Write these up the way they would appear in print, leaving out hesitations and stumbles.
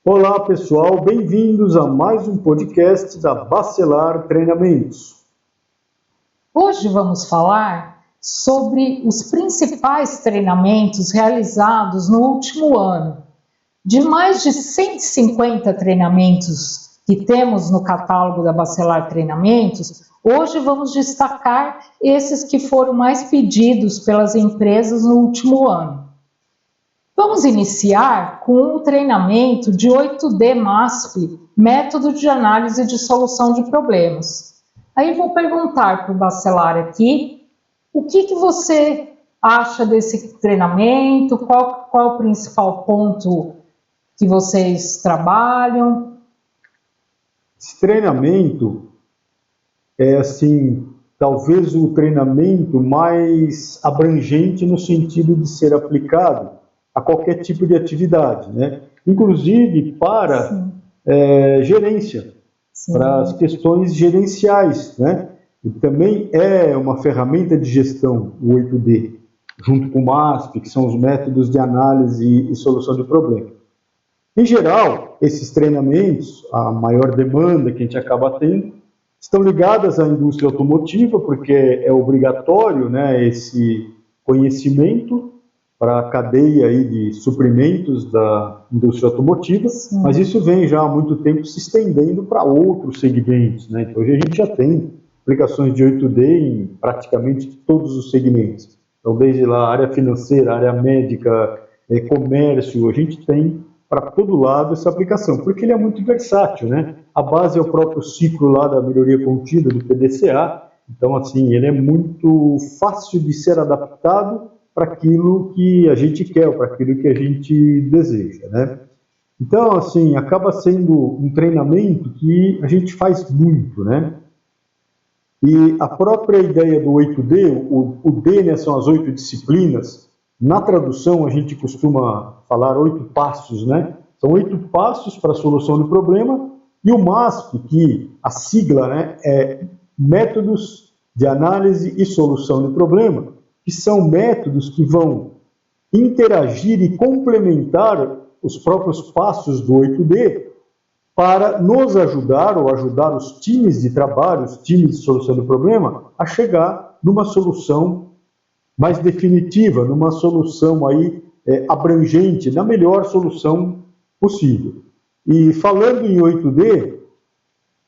Olá pessoal, bem-vindos a mais um podcast da Bacelar Treinamentos. Hoje vamos falar sobre os principais treinamentos realizados no último ano. De mais de 150 treinamentos que temos no catálogo da Bacelar Treinamentos, hoje vamos destacar esses que foram mais pedidos pelas empresas no último ano. Vamos iniciar com o treinamento de 8D MASP, método de análise de solução de problemas. Aí vou perguntar para o Bacelar aqui, o que você acha desse treinamento, qual é o principal ponto que vocês trabalham? Esse treinamento é, talvez o treinamento mais abrangente no sentido de ser aplicado a qualquer tipo de atividade, né? Inclusive para gerência. Sim. Para as questões gerenciais, né? E também é uma ferramenta de gestão, o 8D, junto com o MASP, que são os métodos de análise e solução de problemas. Em geral, esses treinamentos, a maior demanda que a gente acaba tendo, estão ligadas à indústria automotiva, porque é obrigatório, né, esse conhecimento para a cadeia aí de suprimentos da indústria automotiva. Sim. Mas isso vem já há muito tempo se estendendo para outros segmentos, né? Então, hoje a gente já tem aplicações de 8D em praticamente todos os segmentos. Então, desde lá, área financeira, área médica, comércio, a gente tem para todo lado essa aplicação, porque ele é muito versátil, né? A base é o próprio ciclo lá da melhoria contínua do PDCA, então, assim, ele é muito fácil de ser adaptado para aquilo que a gente quer, ou para aquilo que a gente deseja, né? Então, assim, acaba sendo um treinamento que a gente faz muito, né? E a própria ideia do 8D, o D, né, são as 8 disciplinas. Na tradução, a gente costuma falar 8 passos, né? São 8 passos para a solução do problema. E o MASP, que a sigla, né, é Métodos de Análise e Solução de Problema, que são métodos que vão interagir e complementar os próprios passos do 8D para nos ajudar, ou ajudar os times de trabalho, os times de solução do problema, a chegar numa solução mais definitiva, numa solução aí abrangente, na melhor solução possível. E falando em 8D,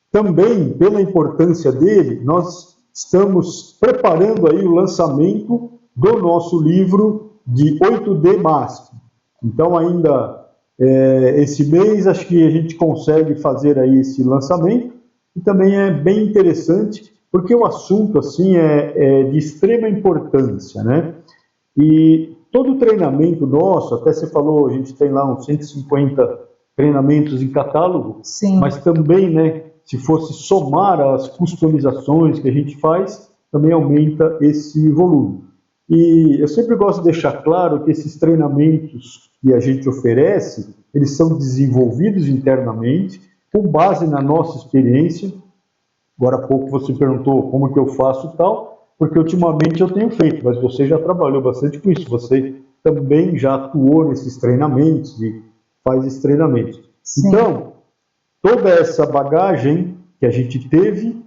também pela importância dele, nós estamos preparando aí o lançamento do nosso livro de 8D MASP. Então ainda esse mês acho que a gente consegue fazer aí esse lançamento, e também é bem interessante, porque o assunto assim é de extrema importância, né? E todo treinamento nosso, até você falou, a gente tem lá uns 150 treinamentos em catálogo. Sim. Mas também, né, se fosse somar as customizações que a gente faz, também aumenta esse volume. E eu sempre gosto de deixar claro que esses treinamentos que a gente oferece, eles são desenvolvidos internamente, com base na nossa experiência. Agora há pouco você perguntou como que eu faço e tal, porque ultimamente eu tenho feito, mas você já trabalhou bastante com isso, você também já atuou nesses treinamentos e faz esses treinamentos. Sim. Então, toda essa bagagem que a gente teve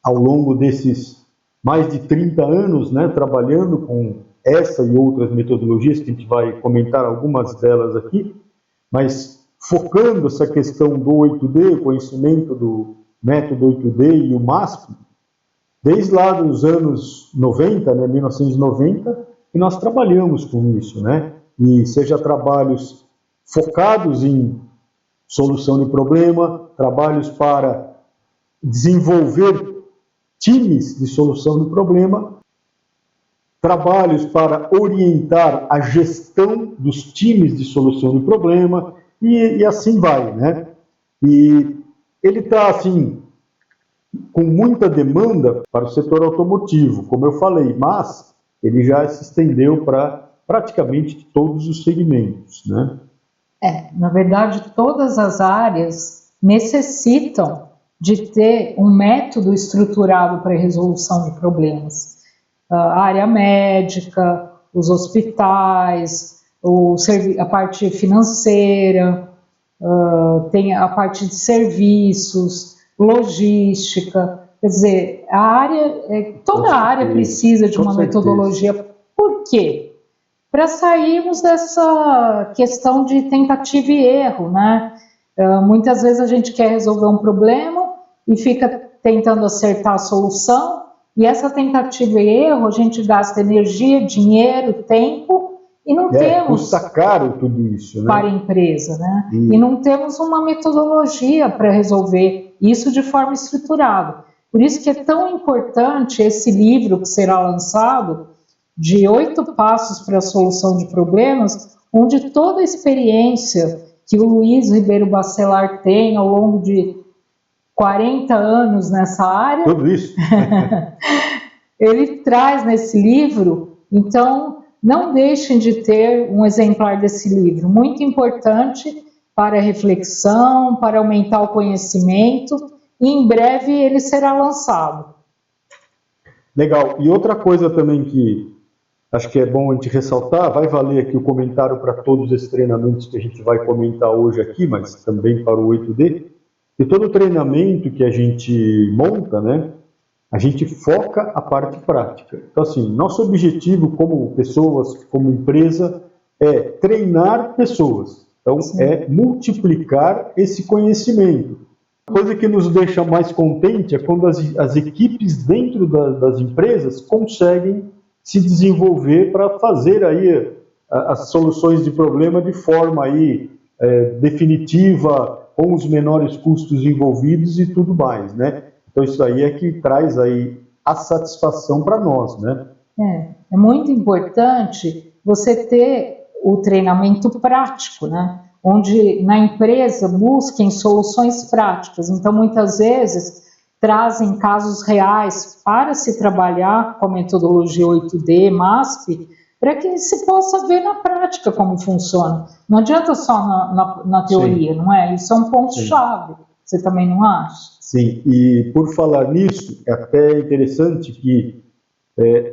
ao longo desses mais de 30 anos, né, trabalhando com essa e outras metodologias, que a gente vai comentar algumas delas aqui, mas focando essa questão do 8D, o conhecimento do método 8D e o MASP, desde lá dos anos 90, né, 1990, que nós trabalhamos com isso, né? E seja trabalhos focados em solução de problema, trabalhos para desenvolver times de solução do problema, trabalhos para orientar a gestão dos times de solução do problema, e assim vai, né? E ele está, assim, com muita demanda para o setor automotivo, como eu falei, mas ele já se estendeu para praticamente todos os segmentos, né? Na verdade, todas as áreas necessitam de ter um método estruturado para a resolução de problemas. A área médica, os hospitais, a parte financeira, tem a parte de serviços, logística, quer dizer, toda a área precisa de uma metodologia. Por quê? Para sairmos dessa questão de tentativa e erro, né? Muitas vezes a gente quer resolver um problema e fica tentando acertar a solução, e essa tentativa e erro a gente gasta energia, dinheiro, tempo, e não temos... Custa caro tudo isso, né? Para a empresa, né? E não temos uma metodologia para resolver isso de forma estruturada. Por isso que é tão importante esse livro que será lançado, de 8 passos para a solução de problemas, onde toda a experiência que o Luiz Ribeiro Bacelar tem ao longo de 40 anos nessa área, tudo isso, ele traz nesse livro. Então, não deixem de ter um exemplar desse livro, muito importante para reflexão, para aumentar o conhecimento, e em breve ele será lançado. Legal. E outra coisa também que acho que é bom a gente ressaltar, vai valer aqui o comentário para todos esses treinamentos que a gente vai comentar hoje aqui, mas também para o 8D, e todo treinamento que a gente monta, né, a gente foca a parte prática. Então, assim, nosso objetivo como pessoas, como empresa, é treinar pessoas. Então, é multiplicar esse conhecimento. A coisa que nos deixa mais contente é quando as equipes dentro das empresas conseguem se desenvolver para fazer aí as soluções de problema de forma aí, definitiva, com os menores custos envolvidos e tudo mais, né? Então isso aí é que traz aí a satisfação para nós, né? É muito importante você ter o treinamento prático, né? Onde na empresa busquem soluções práticas. Então muitas vezes trazem casos reais para se trabalhar com a metodologia 8D, MASP, para que se possa ver na prática como funciona. Não adianta só na teoria, sim, não é? Isso é um ponto-chave. Você também não acha? Sim, e por falar nisso, é até interessante que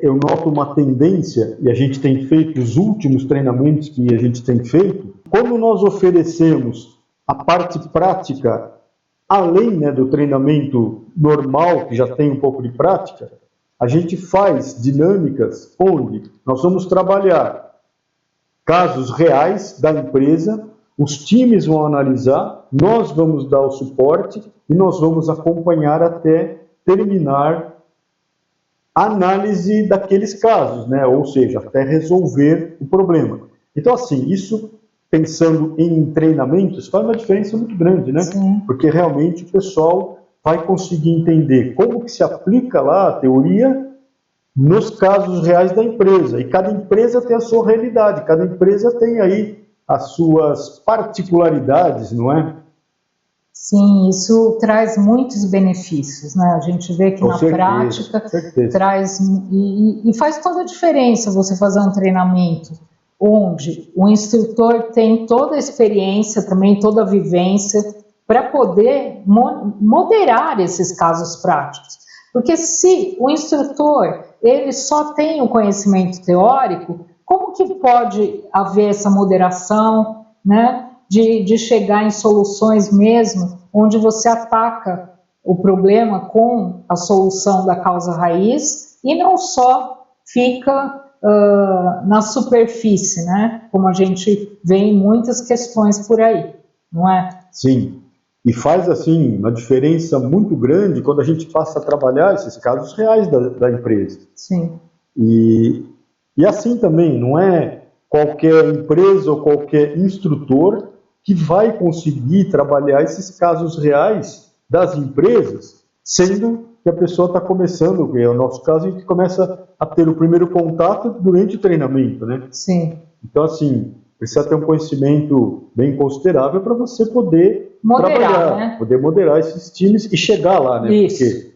eu noto uma tendência, e a gente tem feito os últimos treinamentos que a gente tem feito, quando nós oferecemos a parte prática, além, né, do treinamento normal, que já tem um pouco de prática, a gente faz dinâmicas onde nós vamos trabalhar casos reais da empresa, os times vão analisar, nós vamos dar o suporte e nós vamos acompanhar até terminar a análise daqueles casos, né? Ou seja, até resolver o problema. Então, assim, isso, pensando em treinamentos, faz uma diferença muito grande, né? Sim. Porque realmente o pessoal vai conseguir entender como que se aplica lá a teoria nos casos reais da empresa. E cada empresa tem a sua realidade, cada empresa tem aí as suas particularidades, não é? Sim, isso traz muitos benefícios, né? A gente vê que na prática traz e faz toda a diferença você fazer um treinamento onde o instrutor tem toda a experiência, também toda a vivência para poder moderar esses casos práticos. Porque se o instrutor ele só tem o conhecimento teórico, como que pode haver essa moderação, né? De chegar em soluções mesmo, onde você ataca o problema com a solução da causa raiz e não só fica na superfície, né? Como a gente vê em muitas questões por aí, não é? Sim, e faz assim uma diferença muito grande quando a gente passa a trabalhar esses casos reais da empresa. Sim. E assim também, não é qualquer empresa ou qualquer instrutor que vai conseguir trabalhar esses casos reais das empresas, sendo que a pessoa está começando, que é o nosso caso, a gente começa a ter o primeiro contato durante o treinamento, né? Sim. Então, assim, precisa ter um conhecimento bem considerável para você poder trabalhar, né? Poder moderar esses times e chegar lá, né? Isso. Porque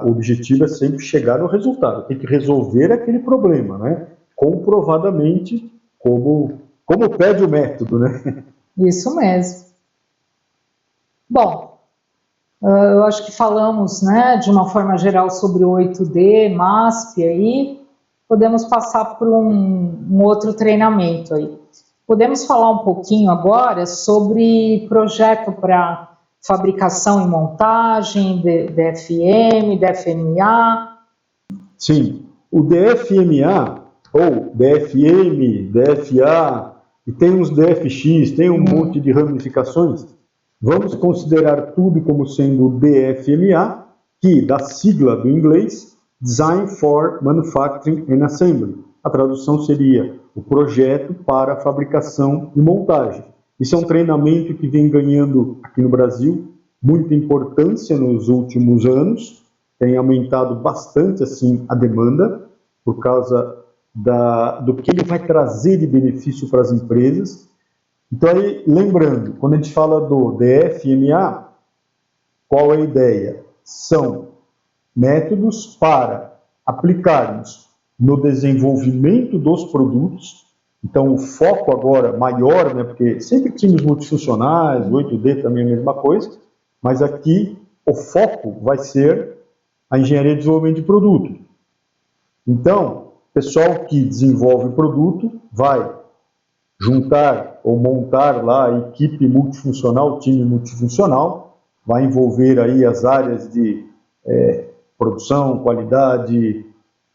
o objetivo é sempre chegar no resultado, tem que resolver aquele problema, né? Comprovadamente, como pede o método, né? Isso mesmo. Bom, eu acho que falamos, né, de uma forma geral sobre o 8D, MASP aí, podemos passar por um outro treinamento aí. Podemos falar um pouquinho agora sobre projeto para fabricação e montagem, DFM, DFMA? Sim, o DFMA, ou DFM, DFA, e tem uns DFX, tem um monte de ramificações. Vamos considerar tudo como sendo o DFMA, que da sigla do inglês, Design for Manufacturing and Assembly. A tradução seria o projeto para fabricação e montagem. Isso é um treinamento que vem ganhando aqui no Brasil muita importância nos últimos anos, tem aumentado bastante assim a demanda por causa do que ele vai trazer de benefício para as empresas. Então aí, lembrando, quando a gente fala do DFMA, qual é a ideia? São métodos para aplicarmos no desenvolvimento dos produtos. Então o foco agora maior, né, porque sempre tínhamos multifuncionais, 8D também é a mesma coisa, mas aqui o foco vai ser a engenharia de desenvolvimento de produto. Então, o pessoal que desenvolve produto vai juntar ou montar lá a equipe multifuncional, time multifuncional, vai envolver aí as áreas de produção, qualidade,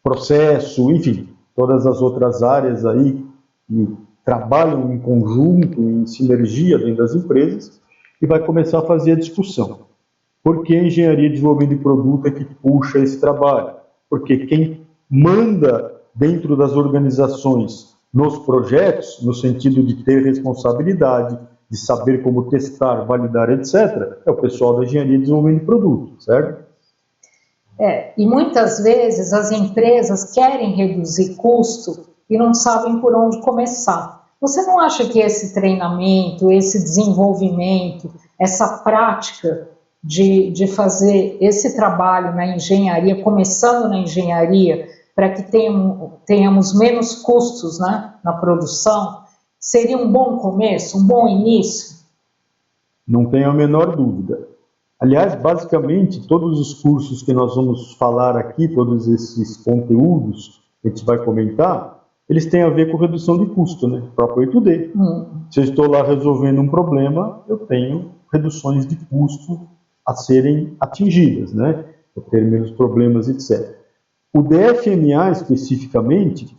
processo, enfim, todas as outras áreas aí que trabalham em conjunto, em sinergia dentro das empresas, e vai começar a fazer a discussão. Por que a engenharia de desenvolvimento de produto é que puxa esse trabalho? Porque quem manda dentro das organizações nos projetos, no sentido de ter responsabilidade, de saber como testar, validar, etc., é o pessoal da engenharia de desenvolvimento de produto, certo? E muitas vezes as empresas querem reduzir custo e não sabem por onde começar. Você não acha que esse treinamento, esse desenvolvimento, essa prática de fazer esse trabalho na engenharia, começando na engenharia, para que tenhamos menos custos, né, na produção, seria um bom começo, um bom início? Não tenho a menor dúvida. Aliás, basicamente, todos os cursos que nós vamos falar aqui, todos esses conteúdos que a gente vai comentar, eles têm a ver com redução de custo, né? O próprio 8D. Se eu estou lá resolvendo um problema, eu tenho reduções de custo a serem atingidas, né? Eu ter menos problemas, etc. O DFMA, especificamente,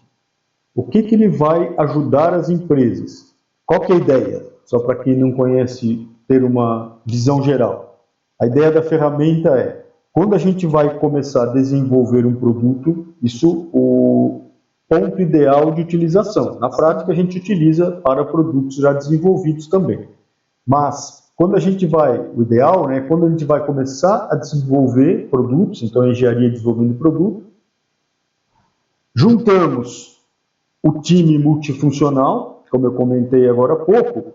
o que ele vai ajudar as empresas? Qual que é a ideia? Só para quem não conhece, ter uma visão geral. A ideia da ferramenta é, quando a gente vai começar a desenvolver um produto, isso o ponto ideal de utilização. Na prática, a gente utiliza para produtos já desenvolvidos também. Mas, quando a gente vai, o ideal, né, quando a gente vai começar a desenvolver produtos, então a engenharia de desenvolvimento de produto, juntamos o time multifuncional, como eu comentei agora há pouco,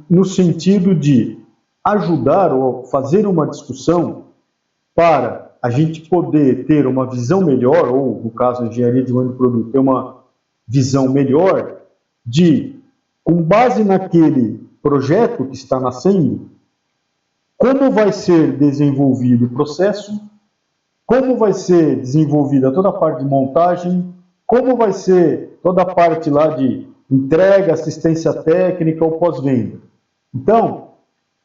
no sentido de ajudar ou fazer uma discussão para a gente poder ter uma visão melhor, ou no caso da engenharia de desenvolvimento de produto, ter uma visão melhor de, com base naquele projeto que está nascendo, como vai ser desenvolvido o processo, como vai ser desenvolvida toda a parte de montagem, como vai ser toda a parte lá de entrega, assistência técnica ou pós-venda. Então,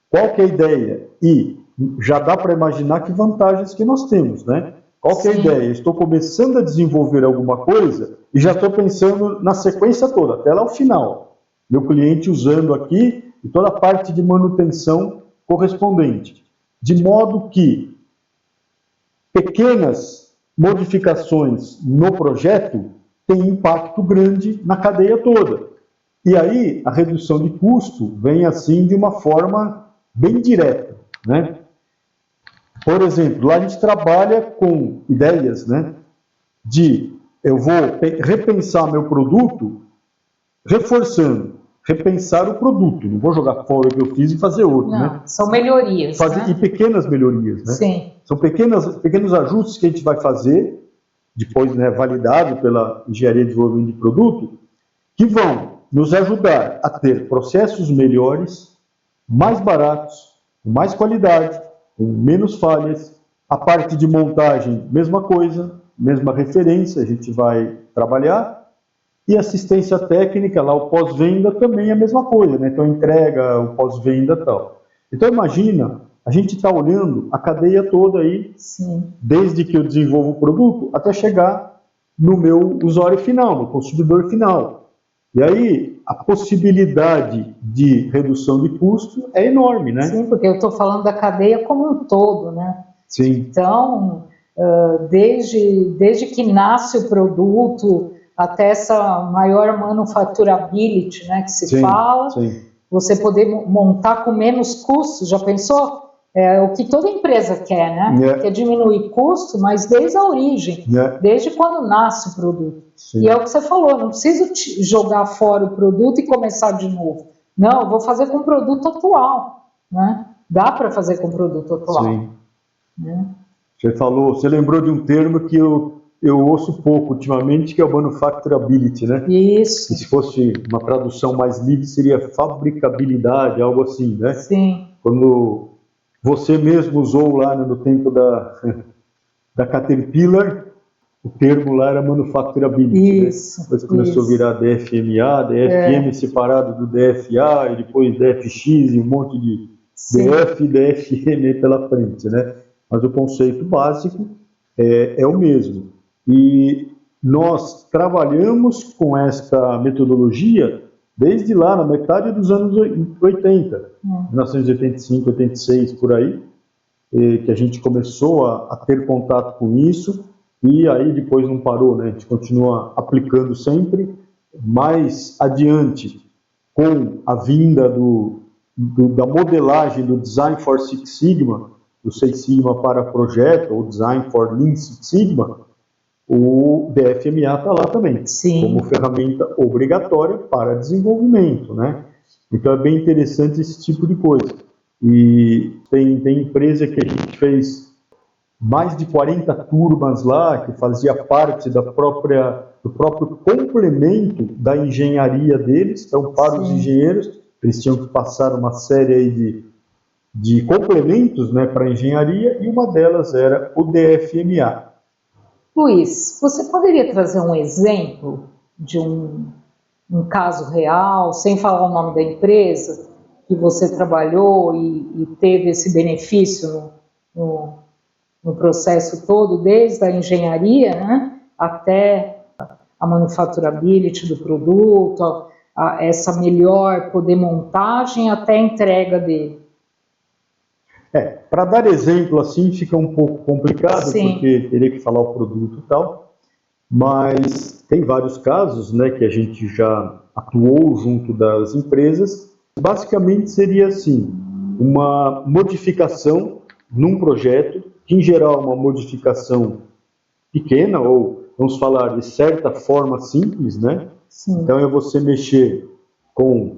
qual que é a ideia? E já dá para imaginar que vantagens que nós temos, né? Qual que é a ideia? Eu estou começando a desenvolver alguma coisa e já estou pensando na sequência toda, até lá ao final. Meu cliente usando aqui e toda a parte de manutenção correspondente. De modo que pequenas modificações no projeto têm impacto grande na cadeia toda. E aí a redução de custo vem assim de uma forma bem direta, né? Por exemplo, lá a gente trabalha com ideias, né? De eu vou repensar meu produto, reforçando, repensar o produto. Não vou jogar fora o que eu fiz e fazer outro, não, né? São melhorias, né? E pequenas melhorias, né? Sim. São pequenos ajustes que a gente vai fazer, depois, né, validado pela engenharia de desenvolvimento de produto, que vão nos ajudar a ter processos melhores, mais baratos, com mais qualidade, com menos falhas. A parte de montagem, mesma coisa, mesma referência, a gente vai trabalhar. E assistência técnica, lá o pós-venda também é a mesma coisa, né? Então entrega, o pós-venda e tal. Então imagina, a gente está olhando a cadeia toda aí, Sim. desde que eu desenvolvo o produto até chegar no meu usuário final, no consumidor final. E aí a possibilidade de redução de custo é enorme, né? Sim, porque eu estou falando da cadeia como um todo, né? Sim. Então, desde que nasce o produto até essa maior manufacturability, né, que se fala, você poder montar com menos custos, já pensou? É o que toda empresa quer, né? Quer diminuir custo, mas desde a origem, desde quando nasce o produto. Sim. E é o que você falou, não preciso jogar fora o produto e começar de novo. Não, eu vou fazer com o produto atual, né? Dá para fazer com o produto atual. Sim. Né? Você lembrou de um termo que eu ouço pouco ultimamente, que é o manufacturability, né? Isso. Que se fosse uma tradução mais livre, seria fabricabilidade, algo assim, né? Sim. Quando você mesmo usou lá no tempo da Caterpillar, o termo lá era manufacturability, isso, né? Depois começou a virar DFMA, DFM separado do DFA, e depois DFX, e um monte de DF e DFM pela frente, né? Mas o conceito básico é o mesmo. E nós trabalhamos com esta metodologia desde lá, na metade dos anos 80, 1985, 86, por aí, que a gente começou a ter contato com isso, e aí depois não parou, né? A gente continua aplicando sempre. Mais adiante, com a vinda da modelagem do Design for Six Sigma, do Seis Sigma para projeto, ou Design for Lean Six Sigma, o DFMA está lá também, como ferramenta obrigatória para desenvolvimento, né? Então é bem interessante esse tipo de coisa. E tem empresa que a gente fez mais de 40 turmas lá, que fazia parte do próprio complemento da engenharia deles. Então, para os engenheiros, eles tinham que passar uma série aí de complementos, né, para a engenharia, e uma delas era o DFMA. Luiz, você poderia trazer um exemplo de um caso real, sem falar o nome da empresa, que você trabalhou e teve esse benefício no processo todo, desde a engenharia, né, até a manufacturability do produto, essa melhor poder montagem até a entrega dele? Para dar exemplo assim fica um pouco complicado, porque teria que falar o produto e tal, mas tem vários casos, né, que a gente já atuou junto das empresas. Basicamente seria assim, uma modificação num projeto, que em geral é uma modificação pequena, ou vamos falar de certa forma simples, né? Então é você mexer com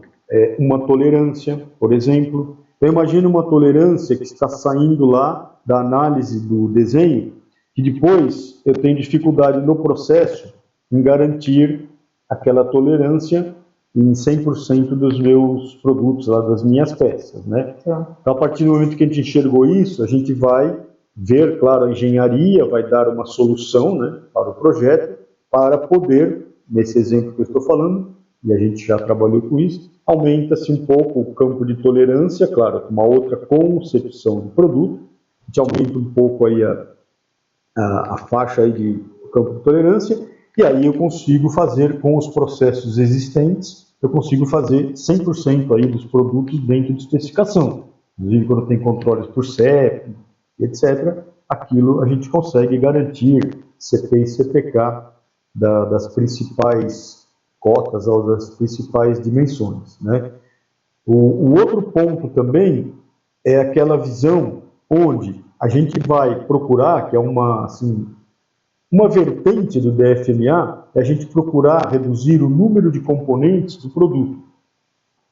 uma tolerância, por exemplo. Então imagine uma tolerância que está saindo lá da análise do desenho, que depois eu tenho dificuldade no processo em garantir aquela tolerância em 100% dos meus produtos, lá, das minhas peças, né? Então, a partir do momento que a gente enxergou isso, a gente vai ver, claro, a engenharia vai dar uma solução, né, para o projeto, para poder, nesse exemplo que eu estou falando, e a gente já trabalhou com isso, aumenta-se um pouco o campo de tolerância, claro, uma outra concepção do produto, a gente aumenta um pouco aí a faixa aí de campo de tolerância, e aí eu consigo fazer com os processos existentes, eu consigo fazer 100% aí dos produtos dentro de especificação. Inclusive quando tem controles por CEP, etc., aquilo a gente consegue garantir CP e CPK das principais cotas ou das principais dimensões, né? O outro ponto também é aquela visão onde a gente vai procurar, que é uma vertente do DFMA, é a gente procurar reduzir o número de componentes do produto.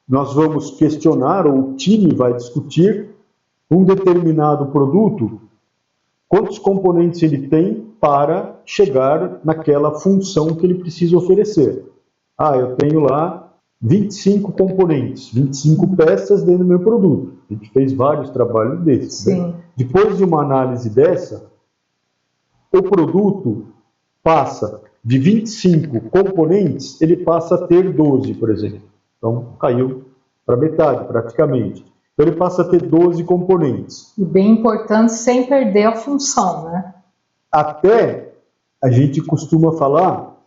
Nós vamos questionar, ou o time vai discutir, um determinado produto, quantos componentes ele tem para chegar naquela função que ele precisa oferecer. Eu tenho lá 25 componentes, 25 peças dentro do meu produto. A gente fez vários trabalhos desses. Né? Depois de uma análise dessa, o produto passa de 25 componentes, ele passa a ter 12, por exemplo. Então, caiu para metade, praticamente. Então, ele passa a ter 12 componentes. E bem importante, sem perder a função, né? Até a gente costuma falar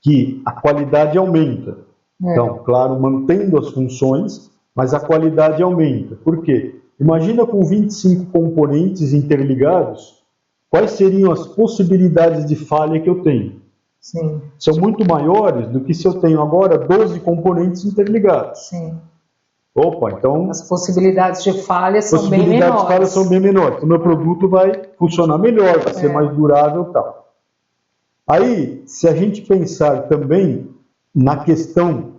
que a qualidade aumenta. Então, claro, mantendo as funções, mas a qualidade aumenta. Por quê? Imagina com 25 componentes interligados, quais seriam as possibilidades de falha que eu tenho? Sim. São muito maiores do que se eu tenho agora 12 componentes interligados. Sim. Opa, então... As possibilidades de falha são bem menores. Possibilidades de falha são bem menores. O meu produto vai funcionar melhor, vai ser mais durável e tal. Aí, se a gente pensar também na questão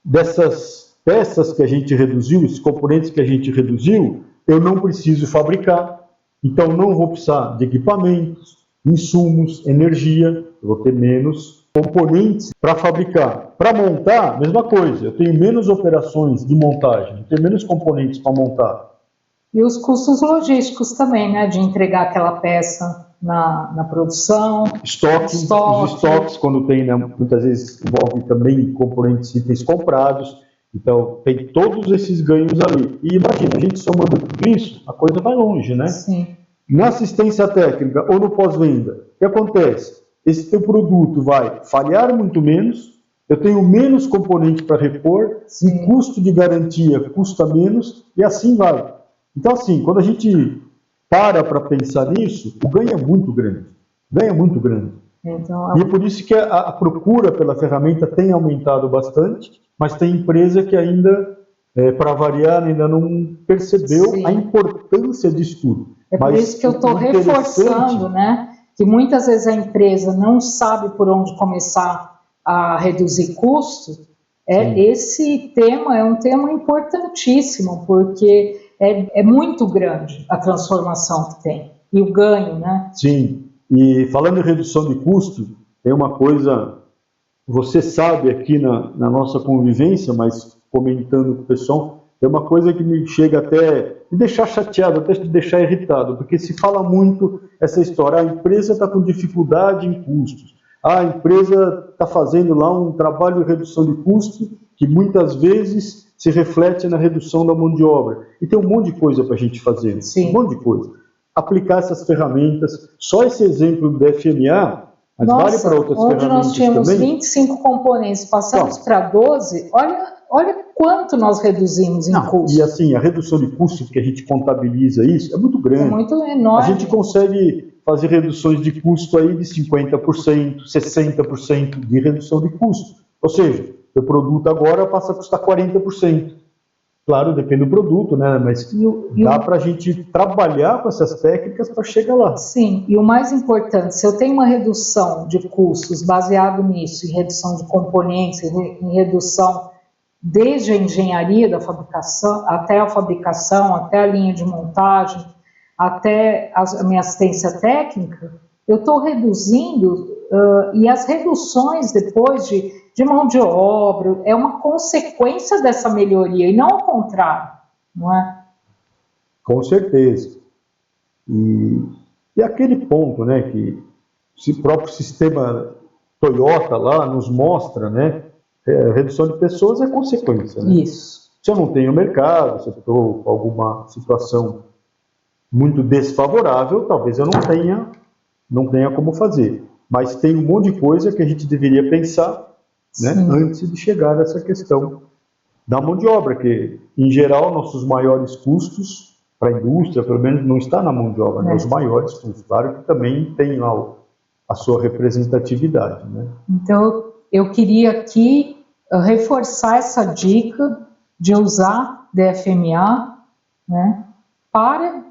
dessas peças que a gente reduziu, esses componentes que a gente reduziu, eu não preciso fabricar, então não vou precisar de equipamentos, insumos, energia, eu vou ter menos componentes para fabricar. Para montar, mesma coisa, eu tenho menos operações de montagem, eu tenho menos componentes para montar. E os custos logísticos também, né, de entregar aquela peça na produção. Os estoques, quando tem, né, muitas vezes envolve também componentes itens comprados, então tem todos esses ganhos ali. E imagina, a gente somando tudo isso, a coisa vai longe, né? Sim. Na assistência técnica ou no pós-venda, o que acontece? Esse teu produto vai falhar muito menos, eu tenho menos componente para repor, o custo de garantia custa menos, e assim vai. Então, assim, quando a gente para pensar nisso, o ganho é muito grande. Ganho é muito grande. Então, e é por isso que a procura pela ferramenta tem aumentado bastante, mas tem empresa que ainda, para variar, ainda não percebeu a importância disso tudo. É por isso que eu estou reforçando, né, que muitas vezes a empresa não sabe por onde começar a reduzir custos. Esse tema é um tema importantíssimo, porque é muito grande a transformação que tem, e o ganho, né? Sim, e falando em redução de custo, tem uma coisa, você sabe aqui na nossa convivência, mas comentando com o pessoal, é uma coisa que me chega até me deixar chateado, até me deixar irritado, porque se fala muito essa história, a empresa está com dificuldade em custos, a empresa está fazendo lá um trabalho de redução de custo, que muitas vezes se reflete na redução da mão de obra. E tem um monte de coisa para a gente fazer, um monte de coisa. Aplicar essas ferramentas, só esse exemplo do FMA, mas vale para outras ferramentas também. Onde nós tínhamos 25 componentes, passamos para 12, olha quanto nós reduzimos em custos. E assim, a redução de custos que a gente contabiliza isso é muito grande. É muito enorme. A gente consegue fazer reduções de custo aí de 50%, 60% de redução de custo. Ou seja, o produto agora passa a custar 40%. Claro, depende do produto, né? Mas dá para a gente trabalhar com essas técnicas para chegar lá. Sim, e o mais importante, se eu tenho uma redução de custos baseado nisso, em redução de componentes, em redução desde a engenharia da fabricação, até a linha de montagem, até a minha assistência técnica, eu estou reduzindo, e as reduções depois de mão de obra é uma consequência dessa melhoria, e não ao contrário, não é? Com certeza. E aquele ponto, né, que o próprio sistema Toyota lá nos mostra, né, redução de pessoas é consequência. Né? Isso. Se eu não tenho mercado, se eu estou com alguma situação muito desfavorável, talvez eu não tenha como fazer. Mas tem um monte de coisa que a gente deveria pensar, né, antes de chegar nessa questão da mão de obra, que, em geral, nossos maiores custos para a indústria, pelo menos, não está na mão de obra, né, os maiores custos. Claro que também tem lá a sua representatividade. Né? Então, eu queria aqui reforçar essa dica de usar DFMA, né, para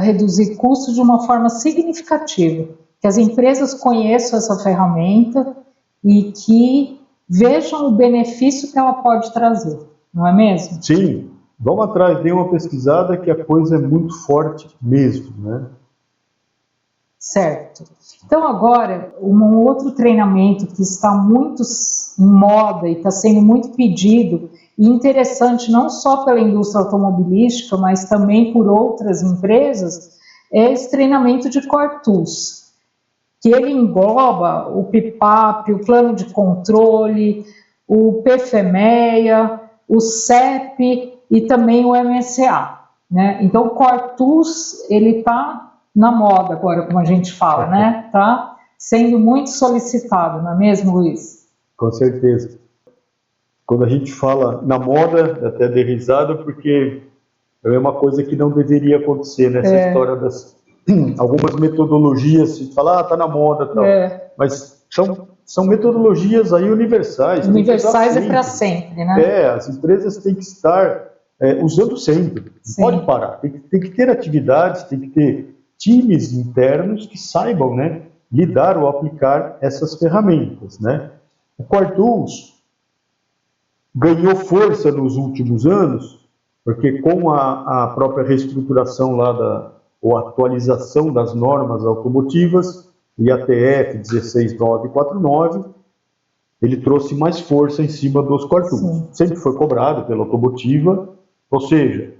reduzir custos de uma forma significativa, que as empresas conheçam essa ferramenta e que vejam o benefício que ela pode trazer, não é mesmo? Sim, vamos atrás, dê uma pesquisada que a coisa é muito forte mesmo, né? Certo. Então agora, um outro treinamento que está muito em moda e está sendo muito pedido e interessante não só pela indústria automobilística, mas também por outras empresas, é esse treinamento de Core Tools. que ele engloba o PIPAP, o plano de controle, o PFMEA, o CEP e também o MSA, né? Então o Quartus, ele está na moda agora, como a gente fala, né? Tá sendo muito solicitado, não é mesmo, Luiz? Com certeza. Quando a gente fala na moda, até dei risada, porque é uma coisa que não deveria acontecer, nessa história das algumas metodologias, se fala, tá na moda, tal. Mas são metodologias aí universais. Universais é para sempre, né? As empresas têm que estar usando sempre, não pode parar. Tem que ter atividades, tem que ter times internos que saibam, né, lidar ou aplicar essas ferramentas, né? O Quartus ganhou força nos últimos anos, porque com a própria reestruturação lá ou atualização das normas automotivas, IATF 16949, ele trouxe mais força em cima dos Quartus. Sempre foi cobrado pela automotiva, ou seja,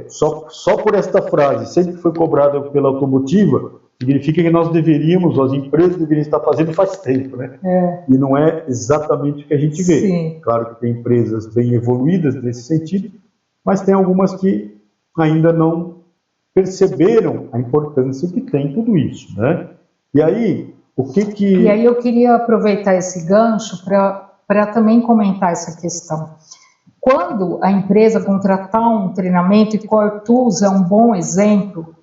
só por esta frase, sempre foi cobrado pela automotiva, significa que nós deveríamos, as empresas deveriam estar fazendo faz tempo, né? E não é exatamente o que a gente vê. Sim. Claro que tem empresas bem evoluídas nesse sentido, mas tem algumas que ainda não perceberam a importância que tem tudo isso, né? E aí, E aí eu queria aproveitar esse gancho para também comentar essa questão. Quando a empresa contratar um treinamento, e Quartus é um bom exemplo,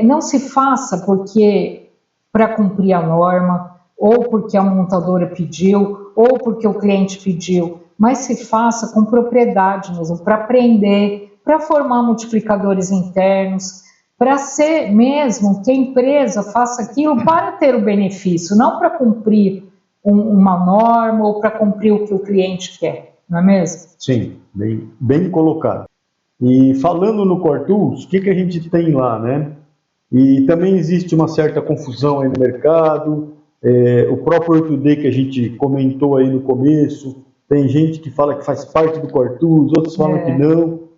não se faça porque para cumprir a norma, ou porque a montadora pediu, ou porque o cliente pediu, mas se faça com propriedade mesmo, para aprender, para formar multiplicadores internos, para ser mesmo que a empresa faça aquilo para ter o benefício, não para cumprir uma norma ou para cumprir o que o cliente quer, não é mesmo? Sim, bem colocado. E falando no Quartus, o que a gente tem lá, né? E também existe uma certa confusão aí no mercado, o próprio 8D que a gente comentou aí no começo, tem gente que fala que faz parte do Quartus, outros falam que não,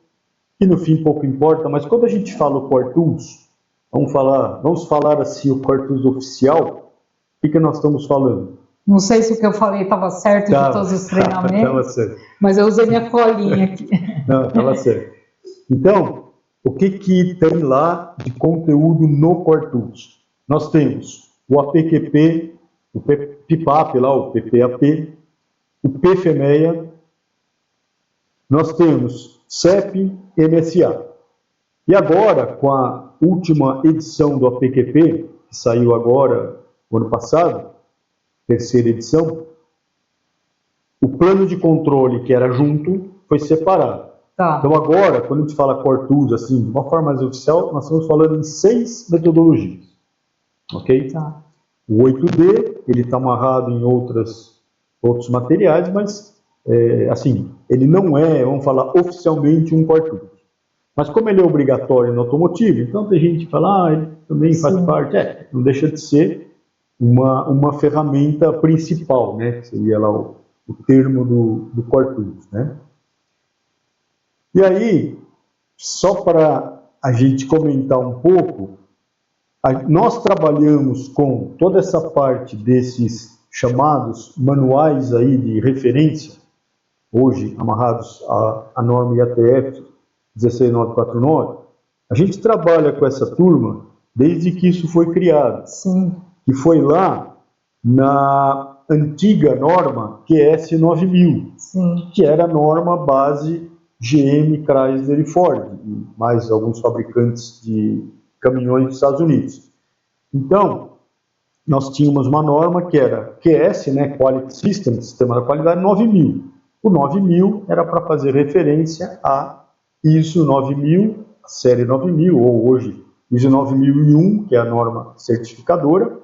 que no fim pouco importa, mas quando a gente fala o Quartus, vamos falar assim, o Quartus oficial, o que nós estamos falando? Não sei se o que eu falei estava certo de todos os treinamentos, mas eu usei minha colinha aqui. Não, estava certo. Então, o que tem lá de conteúdo no Quartus? Nós temos o APQP, o PIPAP lá, o PPAP, o PFMEA, nós temos CEP e MSA. E agora, com a última edição do APQP, que saiu agora, no ano passado, terceira edição, o plano de controle que era junto foi separado. Então agora, quando a gente fala Quartus, assim, de uma forma mais oficial, nós estamos falando em 6 metodologias, ok? O 8D, ele está amarrado em outros materiais, mas, assim, ele não é, vamos falar, oficialmente um Quartus. Mas como ele é obrigatório no automotivo, então tem gente que fala, ele também faz parte, não deixa de ser uma ferramenta principal, né? Que seria lá o termo do Quartus, né? E aí, só para a gente comentar um pouco, nós trabalhamos com toda essa parte desses chamados manuais aí de referência, hoje amarrados à norma IATF 16949, a gente trabalha com essa turma desde que isso foi criado. Sim. Que foi lá na antiga norma QS 9000, que era a norma base GM, Chrysler e Ford, e mais alguns fabricantes de caminhões dos Estados Unidos. Então, nós tínhamos uma norma que era QS, né, Quality System, Sistema da Qualidade 9000. O 9000 era para fazer referência a ISO 9000, a série 9000, ou hoje ISO 9001, que é a norma certificadora.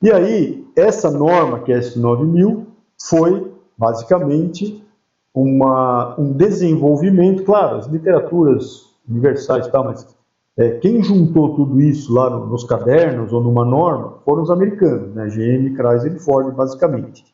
E aí, essa norma, que é a ISO 9000, foi basicamente um desenvolvimento, claro, as literaturas universais, tá, mas quem juntou tudo isso lá nos cadernos ou numa norma foram os americanos, né, GM, Chrysler e Ford, basicamente.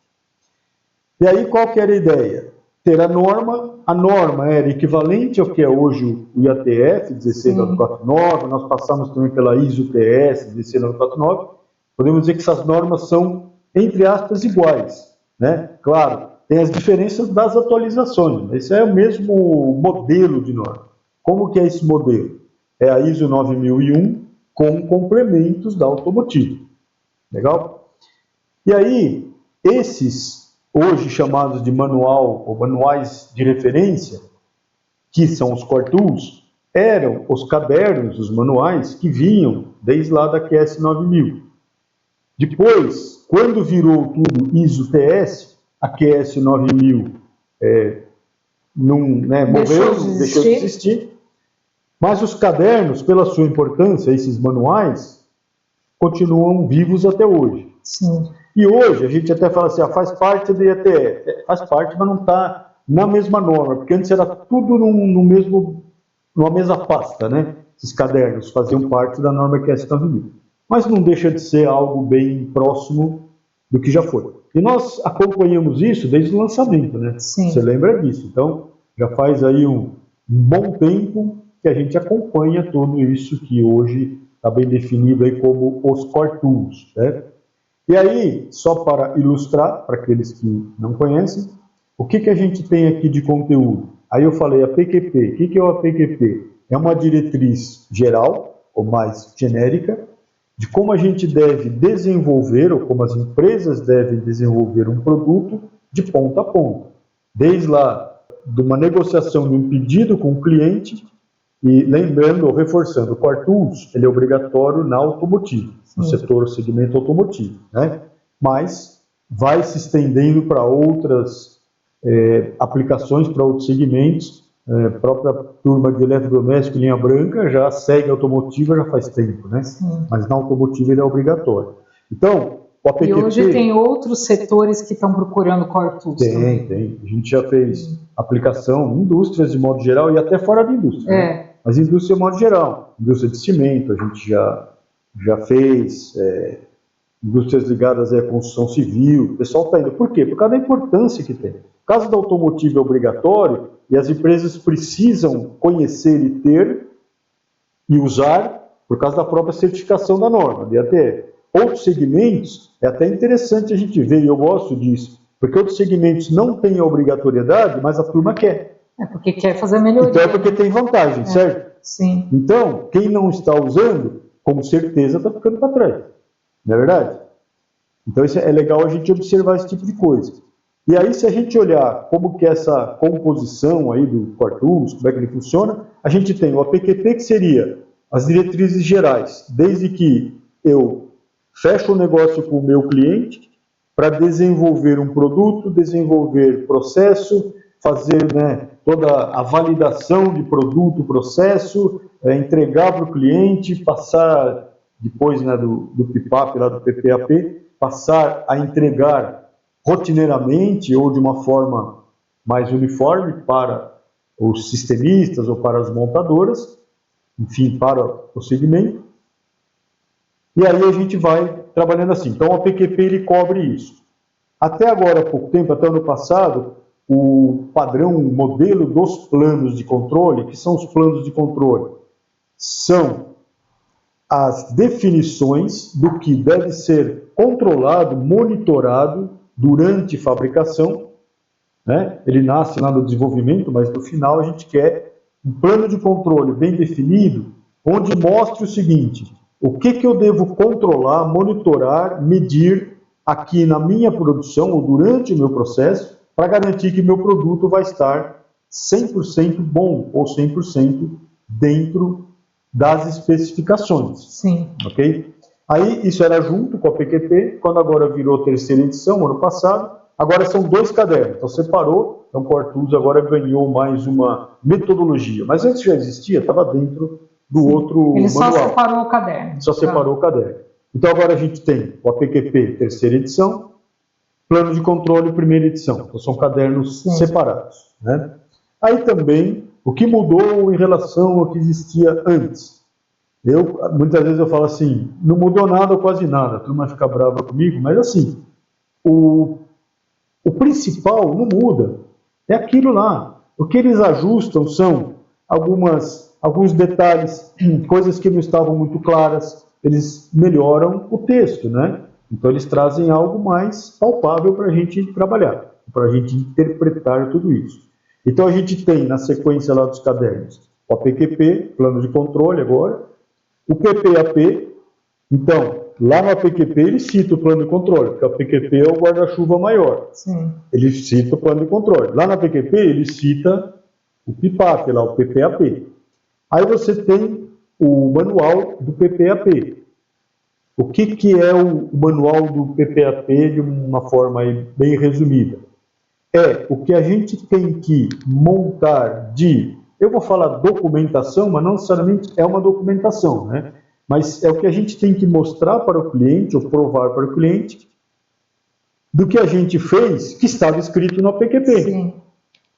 E aí, qual que era a ideia? ter a norma era equivalente ao que é hoje o IATF 16949, nós passamos também pela ISO-TS 16949, podemos dizer que essas normas são, entre aspas, iguais, né? Claro, tem as diferenças das atualizações, esse é o mesmo modelo de norma. Como que é esse modelo? É a ISO 9001 com complementos da automotiva. Legal? E aí, esses, hoje chamados de manual ou manuais de referência, que são os Core Tools, eram os cadernos, os manuais que vinham desde lá da QS 9000. Depois, quando virou tudo ISO-TS, a QS 9000 morreu, deixou de existir. Mas os cadernos, pela sua importância, esses manuais, continuam vivos até hoje. Sim. E hoje, a gente até fala assim, faz parte do IATF. Faz parte, mas não está na mesma norma, porque antes era tudo numa mesma pasta, né? Esses cadernos faziam parte da norma QS 9000. Mas não deixa de ser algo bem próximo do que já foi. E nós acompanhamos isso desde o lançamento, né? Sim. Você lembra disso? Então, já faz aí um bom tempo que a gente acompanha tudo isso que hoje está bem definido aí como os Core Tools, né? E aí, só para ilustrar, para aqueles que não conhecem, o que a gente tem aqui de conteúdo? Aí eu falei a PQP. O que é o PQP? É uma diretriz geral, ou mais genérica, de como a gente deve desenvolver, ou como as empresas devem desenvolver um produto de ponta a ponta. Desde lá, de uma negociação de um pedido com o cliente, e lembrando ou reforçando, o Core Tools, ele é obrigatório na automotiva, no setor, segmento automotivo, né? Mas vai se estendendo para outras aplicações, para outros segmentos. A própria turma de eletrodoméstico linha branca já segue a automotiva já faz tempo, né? Mas na automotiva ele é obrigatório. Então, o APQP... E hoje tem outros setores que estão procurando Core Tools também. Tem. A gente já fez aplicação em indústrias de modo geral e até fora da indústria. Né? Mas indústria de modo geral. Indústria de cimento, a gente já fez, indústrias ligadas à construção civil. O pessoal está indo. Por quê? Por causa da importância que tem. O caso da automotiva é obrigatório e as empresas precisam conhecer e ter e usar por causa da própria certificação da norma, de ATF. Outros segmentos, é até interessante a gente ver, e eu gosto disso, porque outros segmentos não têm a obrigatoriedade, mas a turma quer. É porque quer fazer melhoria. Então é porque tem vantagem, certo? Sim. Então, quem não está usando, com certeza está ficando para trás. Não é verdade? Então isso é legal a gente observar esse tipo de coisa. E aí, se a gente olhar como que essa composição aí do Core Tools, como é que ele funciona, a gente tem o APQP, que seria as diretrizes gerais, desde que eu fecho o negócio com o meu cliente para desenvolver um produto, desenvolver processo, fazer toda a validação de produto, processo, entregar para o cliente, passar, depois do PIPAP, lá do PPAP, passar a entregar rotineiramente ou de uma forma mais uniforme para os sistemistas ou para as montadoras, enfim, para o segmento. E aí a gente vai trabalhando assim. Então, o APQP ele cobre isso. Até agora, há pouco tempo, até ano passado, o padrão, o modelo dos planos de controle, que são os planos de controle, são as definições do que deve ser controlado, monitorado durante fabricação, né? Ele nasce lá no desenvolvimento, mas no final a gente quer um plano de controle bem definido, onde mostre o seguinte: o que eu devo controlar, monitorar, medir aqui na minha produção ou durante o meu processo, para garantir que meu produto vai estar 100% bom ou 100% dentro das especificações. Sim. Ok? Aí isso era junto com a PQP, quando agora virou terceira edição, ano passado, agora são 2 cadernos. Então separou, então o Core Tools agora ganhou mais uma metodologia. Mas antes já existia, estava dentro do outro Ele manual. Só separou o caderno. Só separou o caderno. Então agora a gente tem o APQP, terceira edição, plano de controle, primeira edição. Então são cadernos separados. Né? Aí também, o que mudou em relação ao que existia antes? Muitas vezes eu falo assim, não mudou nada ou quase nada, a turma fica brava comigo, mas assim, o principal não muda. É aquilo lá. O que eles ajustam são alguns detalhes, coisas que não estavam muito claras, eles melhoram o texto, né? Então eles trazem algo mais palpável para a gente trabalhar, para a gente interpretar tudo isso. Então a gente tem na sequência lá dos cadernos o APQP, plano de controle agora, o PPAP. Então, lá no APQP ele cita o plano de controle, porque o APQP é o guarda-chuva maior. Sim. Ele cita o plano de controle. Lá no APQP ele cita o PIPAP, lá o PPAP. Aí você tem o manual do PPAP. O que é o manual do PPAP de uma forma bem resumida? É o que a gente tem que montar eu vou falar documentação, mas não necessariamente é uma documentação, né? Mas é o que a gente tem que mostrar para o cliente, ou provar para o cliente, do que a gente fez, que estava escrito no APQP. Sim.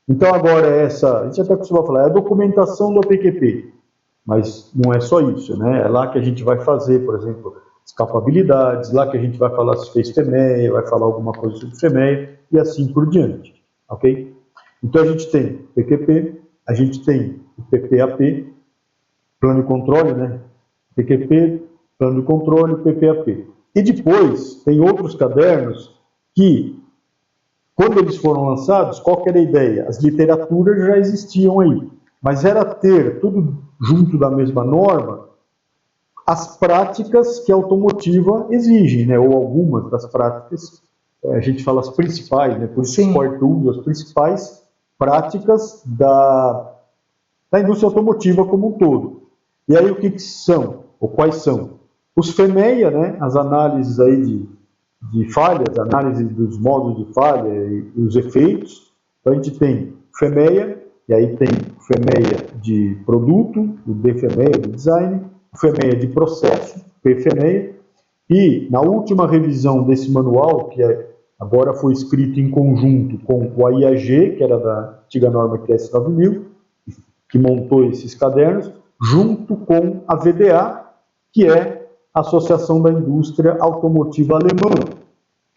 Então agora a gente até costuma falar, é a documentação do APQP, mas não é só isso, né? É lá que a gente vai fazer, por exemplo, escapabilidades, lá que a gente vai falar se fez FEMEA, vai falar alguma coisa sobre FEMEA, e assim por diante, ok? Então a gente tem o PQP, a gente tem o PPAP, plano de controle, né? PQP, plano de controle, PPAP. E depois tem outros cadernos que, quando eles foram lançados, qual que era a ideia? As literaturas já existiam aí, mas era ter tudo junto da mesma norma, as práticas que a automotiva exige, né? Ou algumas das práticas, a gente fala as principais, né? Por isso Core Tools, as principais práticas da indústria automotiva como um todo. E aí o que são, ou quais são? Os FEMEA, né? As análises aí de falhas, análise dos modos de falha e os efeitos. Então a gente tem FEMEA, e aí tem o FEMEA de produto, o DFEMEA de design, o FEMEA de processo, PFEMEA, e na última revisão desse manual, que agora foi escrito em conjunto com o AIAG, que era da antiga norma QS 9000, que montou esses cadernos, junto com a VDA, que é a Associação da Indústria Automotiva Alemã.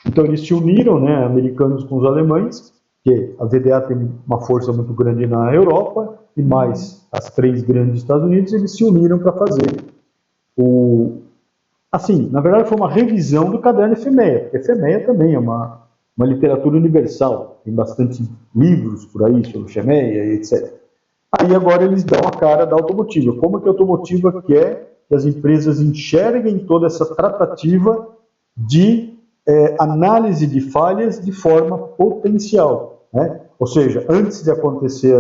Então eles se uniram, né, americanos com os alemães, que a VDA tem uma força muito grande na Europa, e mais as três grandes dos Estados Unidos, eles se uniram para fazer assim, na verdade foi uma revisão do caderno FEMEA, porque FEMEA também é uma literatura universal, tem bastante livros por aí sobre FEMEA, etc. Aí agora eles dão a cara da automotiva. Como que a automotiva quer que as empresas enxerguem toda essa tratativa de análise de falhas de forma potencial, né? Ou seja, antes de acontecer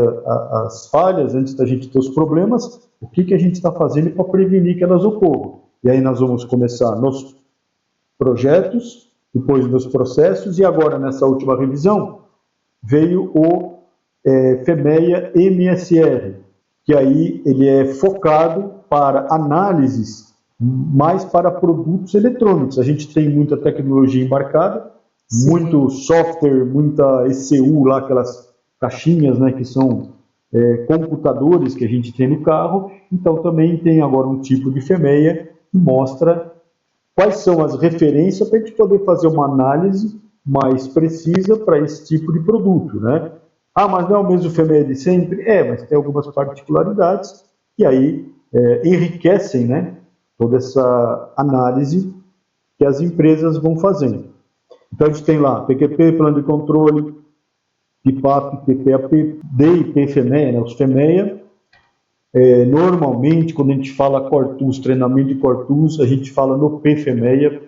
as falhas, antes da gente ter os problemas, o que a gente está fazendo para prevenir que elas ocorram? E aí nós vamos começar nos projetos, depois nos processos, e agora nessa última revisão veio o FEMEA MSR, que aí ele é focado para análises mais para produtos eletrônicos. A gente tem muita tecnologia embarcada, Sim. muito software, muita ECU lá, aquelas caixinhas, né, que são computadores que a gente tem no carro. Então também tem agora um tipo de FEMEA que mostra quais são as referências para a gente poder fazer uma análise mais precisa para esse tipo de produto, né? Ah, mas não é o mesmo FEMEA de sempre? Mas tem algumas particularidades que aí enriquecem, né, toda essa análise que as empresas vão fazendo. Então a gente tem lá PQP, plano de controle, PIPAP, PPAP, DEI, PFEMEA, né, os FEMEA. Normalmente, quando a gente fala Core Tools, treinamento de Core Tools, a gente fala no PFEMEA,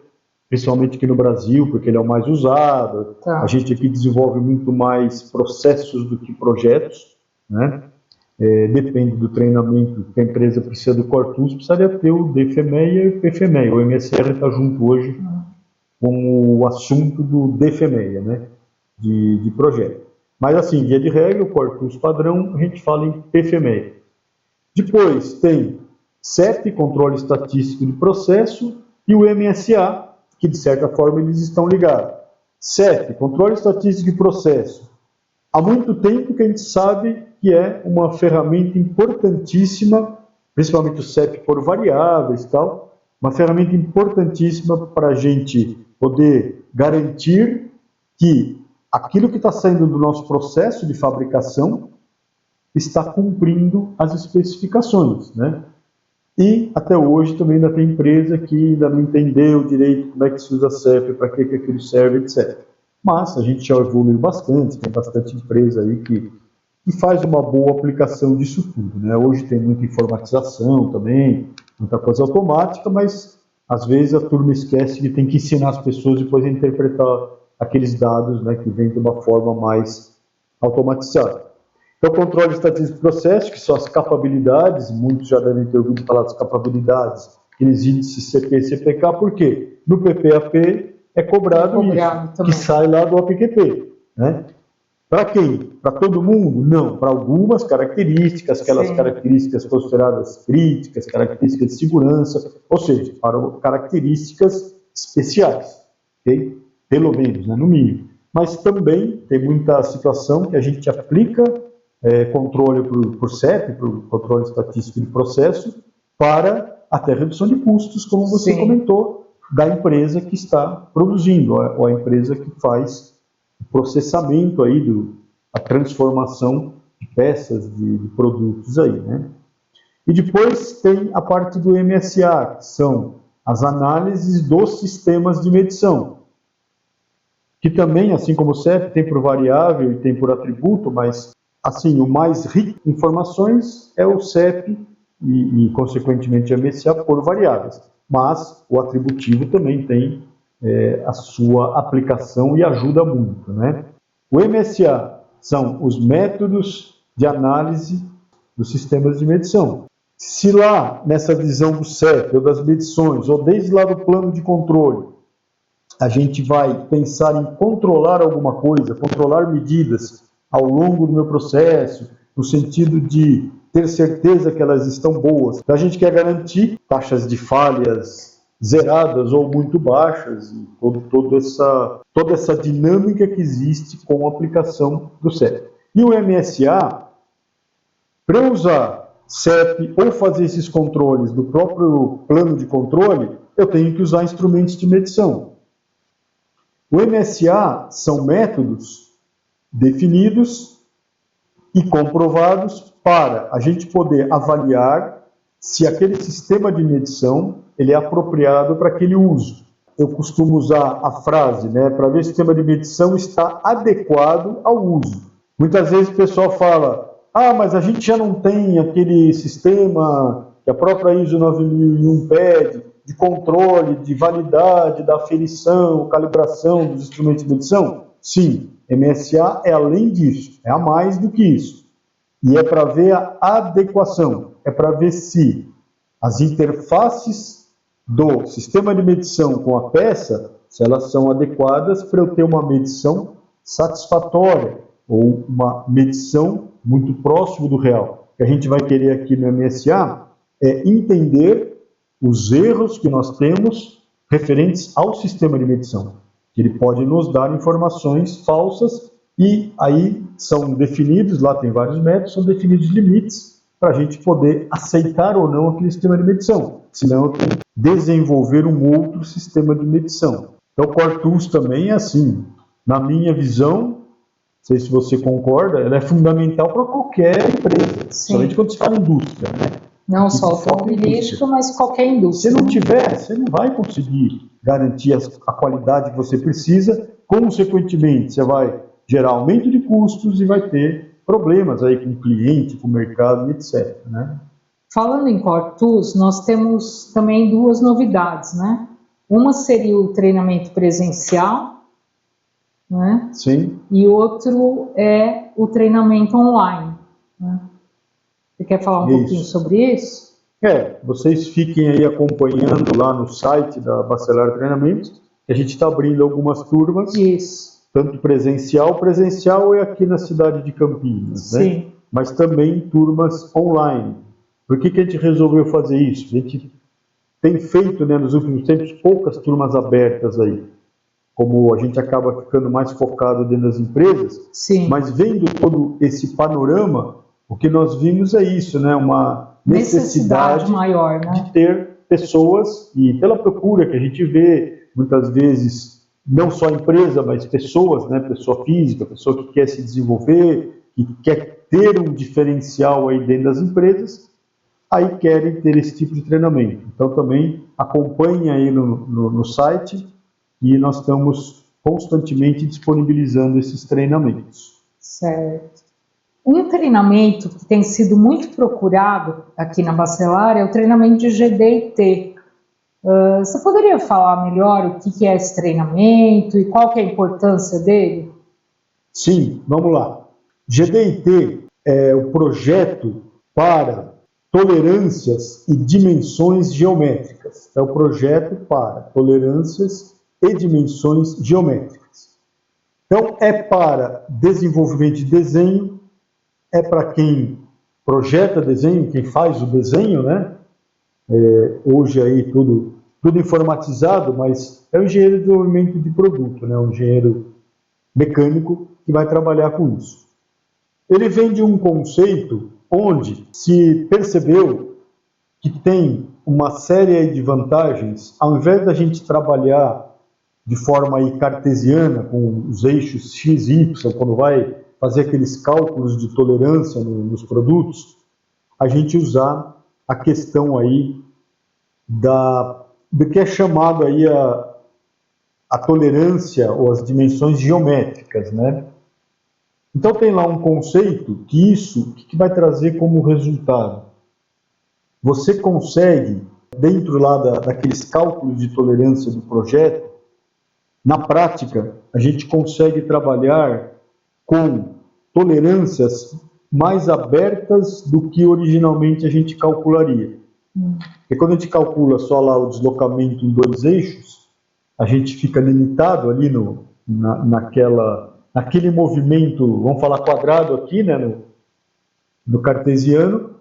principalmente aqui no Brasil, porque ele é o mais usado. Tá. A gente aqui desenvolve muito mais processos do que projetos, né? Depende do treinamento que a empresa precisa do Core Tools, precisaria ter o DFEMEA e o PFEMEA. O MSR está junto hoje com o assunto do DFEMEA, né? De projeto. Mas assim, via de regra, o Core Tools padrão, a gente fala em PFEMEA. Depois tem CEP, controle estatístico de processo, e o MSA, que de certa forma eles estão ligados. CEP, controle estatístico de processo. Há muito tempo que a gente sabe que é uma ferramenta importantíssima, principalmente o CEP por variáveis e tal, uma ferramenta importantíssima para a gente poder garantir que aquilo que está saindo do nosso processo de fabricação está cumprindo as especificações, né? E até hoje também ainda tem empresa que ainda não entendeu direito como é que se usa CEP, para que aquilo serve, etc. Mas a gente já evoluiu bastante, tem bastante empresa aí que faz uma boa aplicação disso tudo, né? Hoje tem muita informatização também, muita coisa automática, mas às vezes a turma esquece que tem que ensinar as pessoas depois a interpretar aqueles dados, né, que vêm de uma forma mais automatizada. Então, controle estatístico do processo, que são as capabilidades, muitos já devem ter ouvido falar das capabilidades, aqueles índices CP e CPK, por quê? No PPAP é cobrado isso, também, que sai lá do APQP, né? Para quem? Para todo mundo? Não, para algumas características, aquelas características consideradas críticas, características de segurança, ou seja, para características especiais, ok? Pelo menos, né, no mínimo. Mas também tem muita situação que a gente aplica controle por CEP, por controle estatístico de processo, para até redução de custos, como você comentou, da empresa que está produzindo, ou a empresa que faz o processamento aí, a transformação de peças, de produtos aí, né? E depois tem a parte do MSA, que são as análises dos sistemas de medição, que também, assim como o CEP, tem por variável e tem por atributo, mas assim, o mais rico em informações é o CEP e consequentemente, a MSA por variáveis. Mas o atributivo também tem a sua aplicação e ajuda muito, né? O MSA são os métodos de análise dos sistemas de medição. Se lá, nessa visão do CEP, ou das medições, ou desde lá do plano de controle, a gente vai pensar em controlar alguma coisa, controlar medidas ao longo do meu processo, no sentido de ter certeza que elas estão boas. Então, a gente quer garantir taxas de falhas zeradas ou muito baixas, e toda essa dinâmica que existe com a aplicação do CEP. E o MSA, para eu usar CEP ou fazer esses controles do próprio plano de controle, eu tenho que usar instrumentos de medição. O MSA são métodos definidos e comprovados para a gente poder avaliar se aquele sistema de medição ele é apropriado para aquele uso. Eu costumo usar a frase, né, para ver se o sistema de medição está adequado ao uso. Muitas vezes o pessoal fala, mas a gente já não tem aquele sistema que a própria ISO 9001 pede, de controle, de validade, da aferição, calibração dos instrumentos de medição? Sim, MSA é além disso, é a mais do que isso. E é para ver a adequação, é para ver se as interfaces do sistema de medição com a peça, se elas são adequadas para eu ter uma medição satisfatória, ou uma medição muito próximo do real. O que a gente vai querer aqui no MSA é entender os erros que nós temos referentes ao sistema de medição, que ele pode nos dar informações falsas e aí são definidos, lá tem vários métodos, são definidos limites para a gente poder aceitar ou não aquele sistema de medição, senão eu tenho que desenvolver um outro sistema de medição. Então o Quartus também é assim, na minha visão, não sei se você concorda, ela é fundamental para qualquer empresa, somente quando se fala em indústria, né? Não só automobilístico, mas qualquer indústria. Se não tiver, você não vai conseguir garantir a qualidade que você precisa, consequentemente, você vai gerar aumento de custos e vai ter problemas aí com o cliente, com o mercado, etc. Né? Falando em Quartus, nós temos também duas novidades, né? Uma seria o treinamento presencial, né? Sim. E outro é o treinamento online, né? Você quer falar um pouquinho sobre isso? Vocês fiquem aí acompanhando lá no site da Bacelar Treinamentos, que a gente está abrindo algumas turmas. Isso. Tanto presencial é aqui na cidade de Campinas, né? Mas também turmas online. Por que a gente resolveu fazer isso? A gente tem feito, né, nos últimos tempos, poucas turmas abertas aí. Como a gente acaba ficando mais focado dentro das empresas, mas vendo todo esse panorama, o que nós vimos é isso, né? Uma necessidade maior, né? de ter pessoas, e pela procura que a gente vê, muitas vezes não só a empresa, mas pessoas, né, pessoa física, pessoa que quer se desenvolver, que quer ter um diferencial aí dentro das empresas, aí querem ter esse tipo de treinamento. Então também acompanhe aí no site e nós estamos constantemente disponibilizando esses treinamentos. Certo. Um treinamento que tem sido muito procurado aqui na Bacelar é o treinamento de GD&T. Você poderia falar melhor o que é esse treinamento e qual que é a importância dele? Sim, vamos lá. GD&T é o projeto para tolerâncias e dimensões geométricas. É o projeto para tolerâncias e dimensões geométricas. Então, é para desenvolvimento de desenho, é para quem projeta desenho, quem faz o desenho, né? Hoje aí tudo informatizado, mas é o engenheiro de desenvolvimento de produto, né? O engenheiro mecânico que vai trabalhar com isso. Ele vem de um conceito onde se percebeu que tem uma série de vantagens, ao invés da gente trabalhar de forma aí cartesiana, com os eixos X e Y, quando vai fazer aqueles cálculos de tolerância nos produtos, a gente usar a questão aí do que é chamado aí a tolerância ou as dimensões geométricas, né? Então tem lá um conceito que o que vai trazer como resultado? Você consegue, dentro lá daqueles cálculos de tolerância do projeto, na prática, a gente consegue trabalhar com tolerâncias mais abertas do que originalmente a gente calcularia. Porque quando a gente calcula só lá o deslocamento em dois eixos, a gente fica limitado ali naquele movimento, vamos falar quadrado aqui, né, no cartesiano,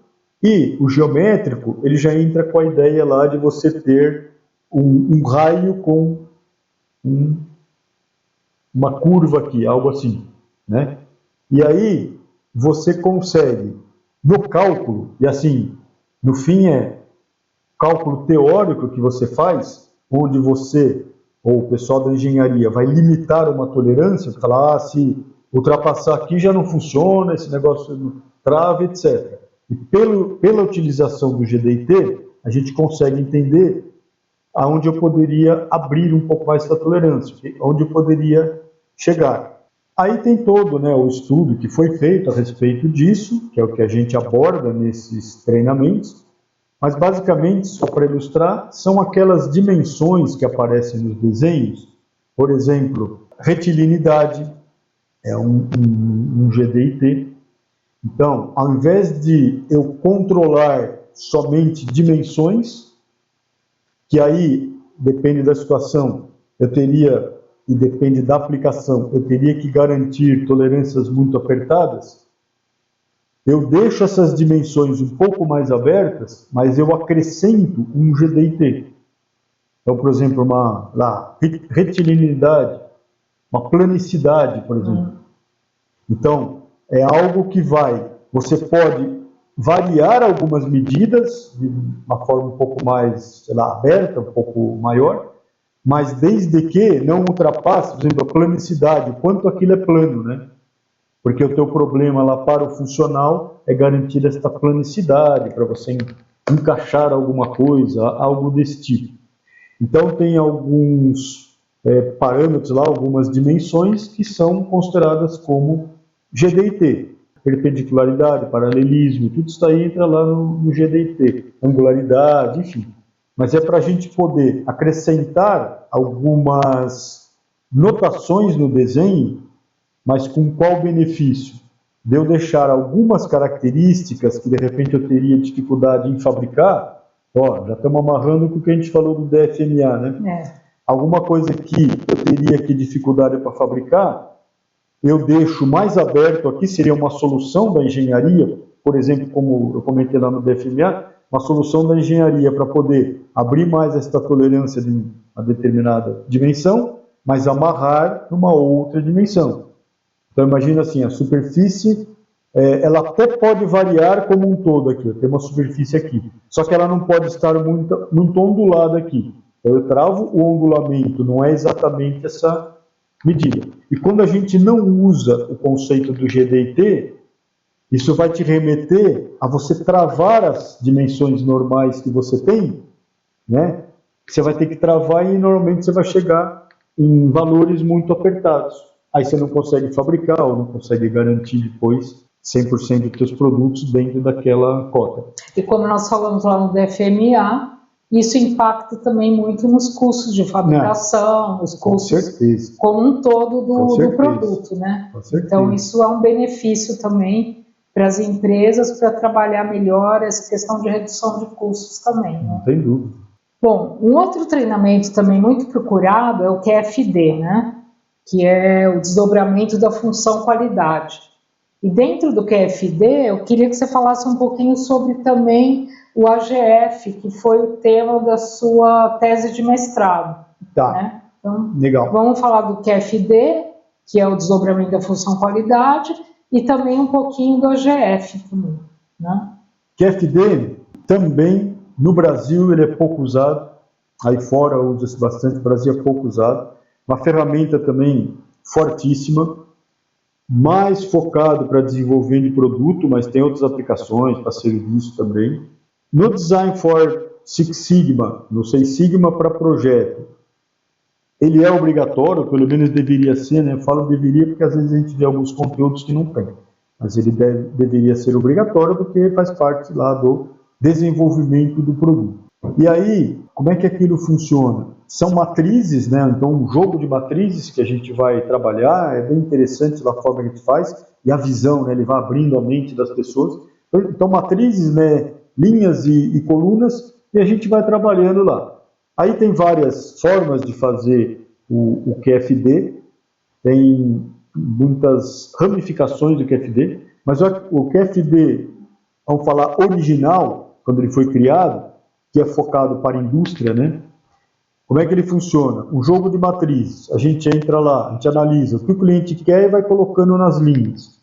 e o geométrico, ele já entra com a ideia lá de você ter um raio com uma curva aqui, algo assim, né? E aí você consegue, no cálculo, e assim, no fim é cálculo teórico que você faz, onde você, ou o pessoal da engenharia, vai limitar uma tolerância, falar, se ultrapassar aqui já não funciona, esse negócio trava, etc. E pela utilização do GD&T, a gente consegue entender aonde eu poderia abrir um pouco mais essa tolerância, onde eu poderia chegar. Aí tem todo, né, o estudo que foi feito a respeito disso, que é o que a gente aborda nesses treinamentos, mas basicamente, só para ilustrar, são aquelas dimensões que aparecem nos desenhos. Por exemplo, retilinidade é um GD&T. Então, ao invés de eu controlar somente dimensões, que aí depende da situação, eu teria, e depende da aplicação, eu teria que garantir tolerâncias muito apertadas, eu deixo essas dimensões um pouco mais abertas, mas eu acrescento um GD&T. Então, por exemplo, uma retilinidade, uma planicidade, por exemplo. Então, é algo que você pode variar algumas medidas de uma forma um pouco mais, sei lá, aberta, um pouco maior, mas desde que não ultrapasse, por exemplo, a planicidade, o quanto aquilo é plano, né? Porque o teu problema lá para o funcional é garantir esta planicidade, para você encaixar alguma coisa, algo desse tipo. Então tem alguns parâmetros lá, algumas dimensões que são consideradas como GD&T. Perpendicularidade, paralelismo, tudo isso aí entra lá no GD&T. Angularidade, enfim. Mas é para a gente poder acrescentar algumas notações no desenho, mas com qual benefício? De eu deixar algumas características que de repente eu teria dificuldade em fabricar, já estamos amarrando com o que a gente falou do DFMA, né? Alguma coisa que eu teria aqui dificuldade para fabricar, eu deixo mais aberto aqui, seria uma solução da engenharia, por exemplo, como eu comentei lá no DFMA, uma solução da engenharia para poder abrir mais esta tolerância de uma determinada dimensão, mas amarrar numa outra dimensão. Então imagina assim, a superfície, ela até pode variar como um todo aqui, tem uma superfície aqui, só que ela não pode estar muito ondulada aqui. Então, eu travo o ondulamento, não é exatamente essa medida. E quando a gente não usa o conceito do GDT, isso vai te remeter a você travar as dimensões normais que você tem, né? Você vai ter que travar e normalmente você vai chegar em valores muito apertados. Aí você não consegue fabricar ou não consegue garantir depois 100% dos seus produtos dentro daquela cota. E como nós falamos lá no DFMA, isso impacta também muito nos custos de fabricação, nos custos como um todo do produto, né? Então isso é um benefício também para as empresas para trabalhar melhor essa questão de redução de custos também, né? Não tem dúvida. Bom, um outro treinamento também muito procurado é o QFD, né? Que é o desdobramento da função qualidade. E dentro do QFD, eu queria que você falasse um pouquinho sobre também o AGF, que foi o tema da sua tese de mestrado. Tá, né? Então, legal. Vamos falar do QFD, que é o desdobramento da função qualidade, e também um pouquinho do AGF também, né? QFD também, no Brasil, ele é pouco usado, aí fora usa-se bastante, no Brasil é pouco usado. Uma ferramenta também fortíssima, mais focado para desenvolver de produto, mas tem outras aplicações para serviço também. No Design for Six Sigma, no Seis Sigma para projeto, ele é obrigatório, pelo menos deveria ser, né? Eu falo deveria porque às vezes a gente vê alguns conteúdos que não tem, mas ele deveria ser obrigatório porque faz parte lá do desenvolvimento do produto. E aí, como é que aquilo funciona? São matrizes, né? Então, um jogo de matrizes que a gente vai trabalhar, é bem interessante a forma que a gente faz, e a visão, né? Ele vai abrindo a mente das pessoas. Então, matrizes, né? Linhas e colunas, e a gente vai trabalhando lá. Aí tem várias formas de fazer o QFD, tem muitas ramificações do QFD, mas o QFD, vamos falar original, quando ele foi criado, que é focado para a indústria, né? Como é que ele funciona? Um jogo de matrizes. A gente entra lá, a gente analisa o que o cliente quer e vai colocando nas linhas.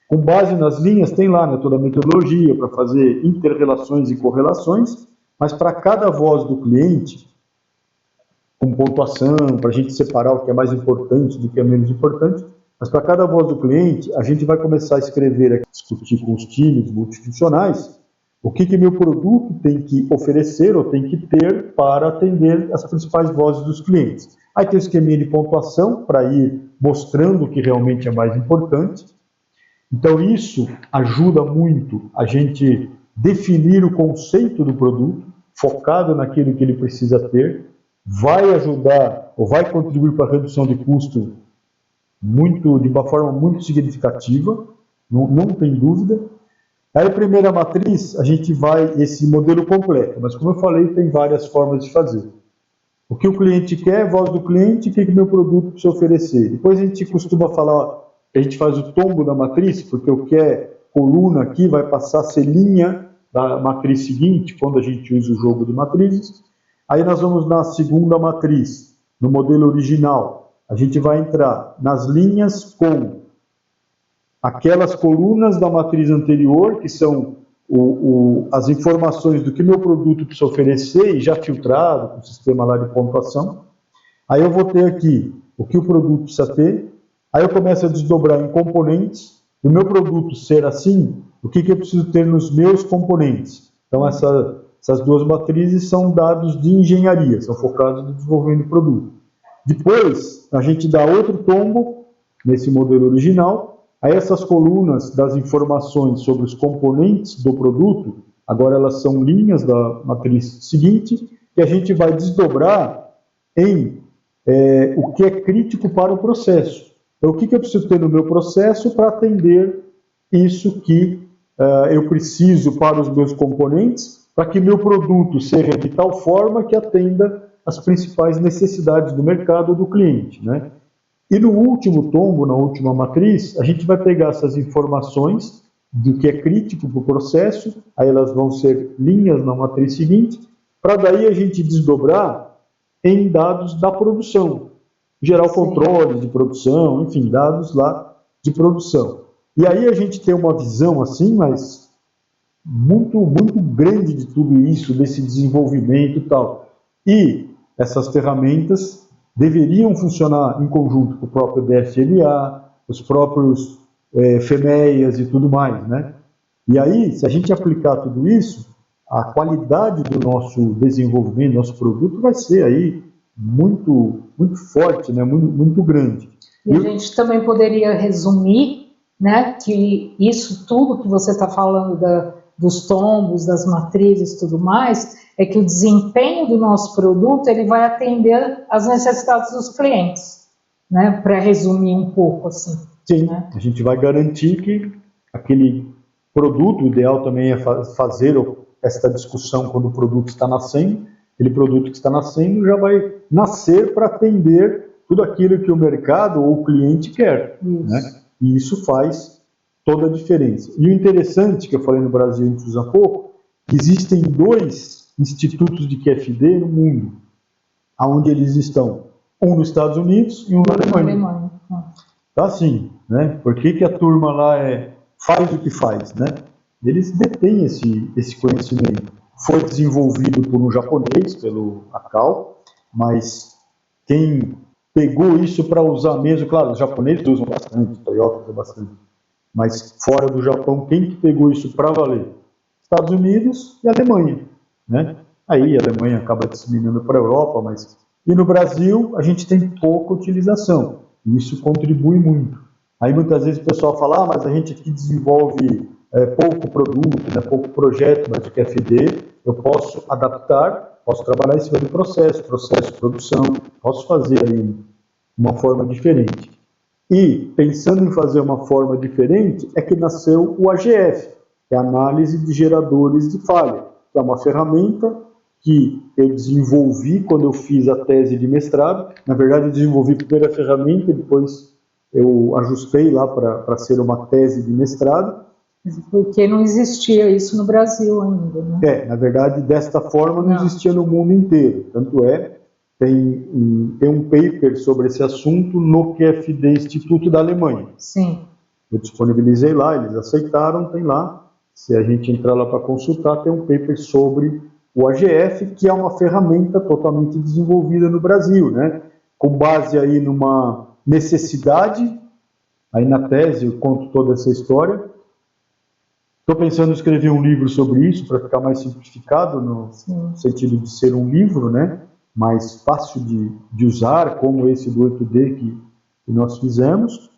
Com base nas linhas, tem lá, né, toda a metodologia para fazer inter-relações e correlações, mas para cada voz do cliente, com pontuação, para a gente separar o que é mais importante do que é menos importante, mas para cada voz do cliente, a gente vai começar a escrever aqui, discutir com os times multifuncionais, o que meu produto tem que oferecer ou tem que ter para atender as principais vozes dos clientes. Aí tem o esqueminha de pontuação para ir mostrando o que realmente é mais importante. Então isso ajuda muito a gente definir o conceito do produto, focado naquilo que ele precisa ter, vai ajudar ou vai contribuir para a redução de custo de uma forma muito significativa, não tem dúvida. Aí, a primeira matriz, a gente vai esse modelo completo, mas como eu falei, tem várias formas de fazer. O que o cliente quer, voz do cliente, o que o meu produto precisa oferecer. Depois a gente costuma falar, a gente faz o tombo da matriz, porque o que é coluna aqui vai passar a ser linha da matriz seguinte, quando a gente usa o jogo de matrizes. Aí nós vamos na segunda matriz, no modelo original. A gente vai entrar nas linhas com aquelas colunas da matriz anterior, que são as informações do que meu produto precisa oferecer, e já filtrado com o sistema lá de pontuação. Aí eu vou ter aqui o que o produto precisa ter, aí eu começo a desdobrar em componentes, do meu produto ser assim, o que eu preciso ter nos meus componentes. Então essas duas matrizes são dados de engenharia, são focados no desenvolvimento do produto. Depois, a gente dá outro tombo, nesse modelo original. Aí essas colunas das informações sobre os componentes do produto, agora elas são linhas da matriz seguinte, que a gente vai desdobrar em o que é crítico para o processo. Então, o que eu preciso ter no meu processo para atender isso que eu preciso para os meus componentes, para que meu produto seja de tal forma que atenda as principais necessidades do mercado ou do cliente, né? E no último tombo, na última matriz, a gente vai pegar essas informações do que é crítico para o processo, aí elas vão ser linhas na matriz seguinte, para daí a gente desdobrar em dados da produção, gerar o controle de produção, enfim, dados lá de produção. E aí a gente tem uma visão assim, mas muito, muito grande de tudo isso, desse desenvolvimento e tal. E essas ferramentas deveriam funcionar em conjunto com o próprio DFMA, os próprios FEMEAs e tudo mais, né? E aí, se a gente aplicar tudo isso, a qualidade do nosso desenvolvimento, nosso produto vai ser aí muito, muito forte, né? Muito grande. E a gente também poderia resumir, né, que isso tudo que você está falando dos tombos, das matrizes e tudo mais, é que o desempenho do nosso produto ele vai atender às necessidades dos clientes, né, para resumir um pouco assim. Sim, né? A gente vai garantir que aquele produto, o ideal também é fazer esta discussão quando o produto está nascendo, aquele produto que está nascendo já vai nascer para atender tudo aquilo que o mercado ou o cliente quer, né? E isso faz toda a diferença. E o interessante, que eu falei no Brasil, a gente usa pouco, que existem 2 institutos de QFD no mundo, aonde eles estão, um nos Estados Unidos e um na Alemanha. Então assim, né? Por que a turma lá faz o que faz, né? Eles detêm esse conhecimento. Foi desenvolvido por um japonês, pelo Akao, mas quem pegou isso para usar mesmo, claro, os japoneses usam bastante, Toyota usa bastante, mas fora do Japão, quem que pegou isso para valer? Estados Unidos e Alemanha, né? Aí a Alemanha acaba disseminando para a Europa, mas... E no Brasil, a gente tem pouca utilização, e isso contribui muito. Aí muitas vezes o pessoal fala, mas a gente aqui desenvolve pouco produto, né, pouco projeto, mas o QFD eu posso adaptar, posso trabalhar em cima do processo de produção, posso fazer aí uma forma diferente. E, pensando em fazer uma forma diferente, é que nasceu o AGF, que é a Análise de Geradores de Falha, que é uma ferramenta que eu desenvolvi quando eu fiz a tese de mestrado. Na verdade, eu desenvolvi primeiro a ferramenta, depois eu ajustei lá para ser uma tese de mestrado. Porque não existia isso no Brasil ainda, né? Na verdade, desta forma não existia no mundo inteiro. Tanto tem um paper sobre esse assunto no QFD Instituto da Alemanha. Sim. Eu disponibilizei lá, eles aceitaram, tem lá. Se a gente entrar lá para consultar, tem um paper sobre o AGF, que é uma ferramenta totalmente desenvolvida no Brasil, né? Com base aí numa necessidade, aí na tese eu conto toda essa história. Estou pensando em escrever um livro sobre isso, para ficar mais simplificado, no sentido de ser um livro, né? Mais fácil de usar, como esse do 8D que nós fizemos.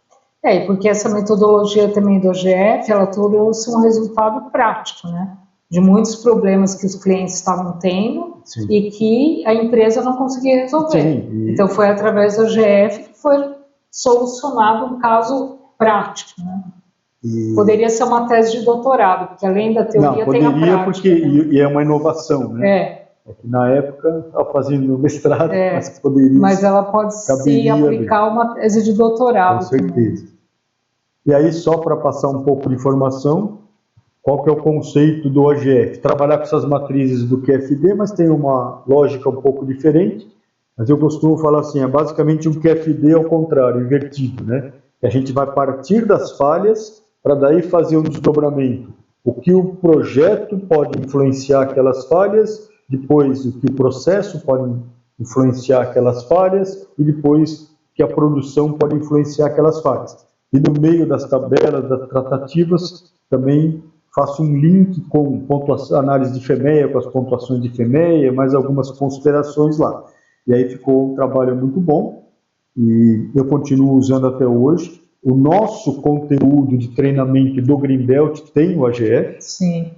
Porque essa metodologia também do OGF, ela trouxe um resultado prático, né? De muitos problemas que os clientes estavam tendo e que a empresa não conseguia resolver. Então foi através do OGF que foi solucionado um caso prático, né? Poderia ser uma tese de doutorado, porque além da teoria tem a prática. Poderia, porque e é uma inovação, né? Que na época estava fazendo mestrado, mas poderia. Mas ela pode se aplicar uma tese de doutorado. Com certeza. Também. E aí, só para passar um pouco de informação, qual que é o conceito do OGF? Trabalhar com essas matrizes do QFD, mas tem uma lógica um pouco diferente. Mas eu costumo falar assim, é basicamente um QFD ao contrário, invertido, né? Que a gente vai partir das falhas para daí fazer um desdobramento. O que o projeto pode influenciar aquelas falhas, depois o que o processo pode influenciar aquelas falhas e depois que a produção pode influenciar aquelas falhas. E no meio das tabelas, das tratativas, também faço um link com análise de FEMEA, com as pontuações de FEMEA, mais algumas considerações lá. E aí ficou um trabalho muito bom e eu continuo usando até hoje. O nosso conteúdo de treinamento do Greenbelt tem o AGF. Sim.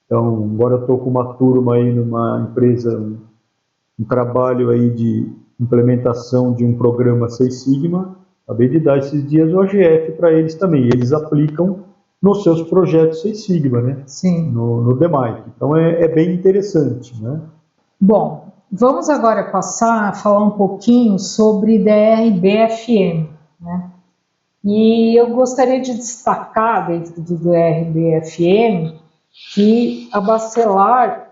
Então, agora eu estou com uma turma aí numa empresa, um trabalho aí de implementação de um programa Six Sigma. Acabei de dar esses dias o AGF para eles também. Eles aplicam nos seus projetos Six Sigma, né? Sim. No DMAIC. Então, é bem interessante, né? Bom, vamos agora passar a falar um pouquinho sobre DRBFM, né? E eu gostaria de destacar dentro do DRBFM que a Bacelar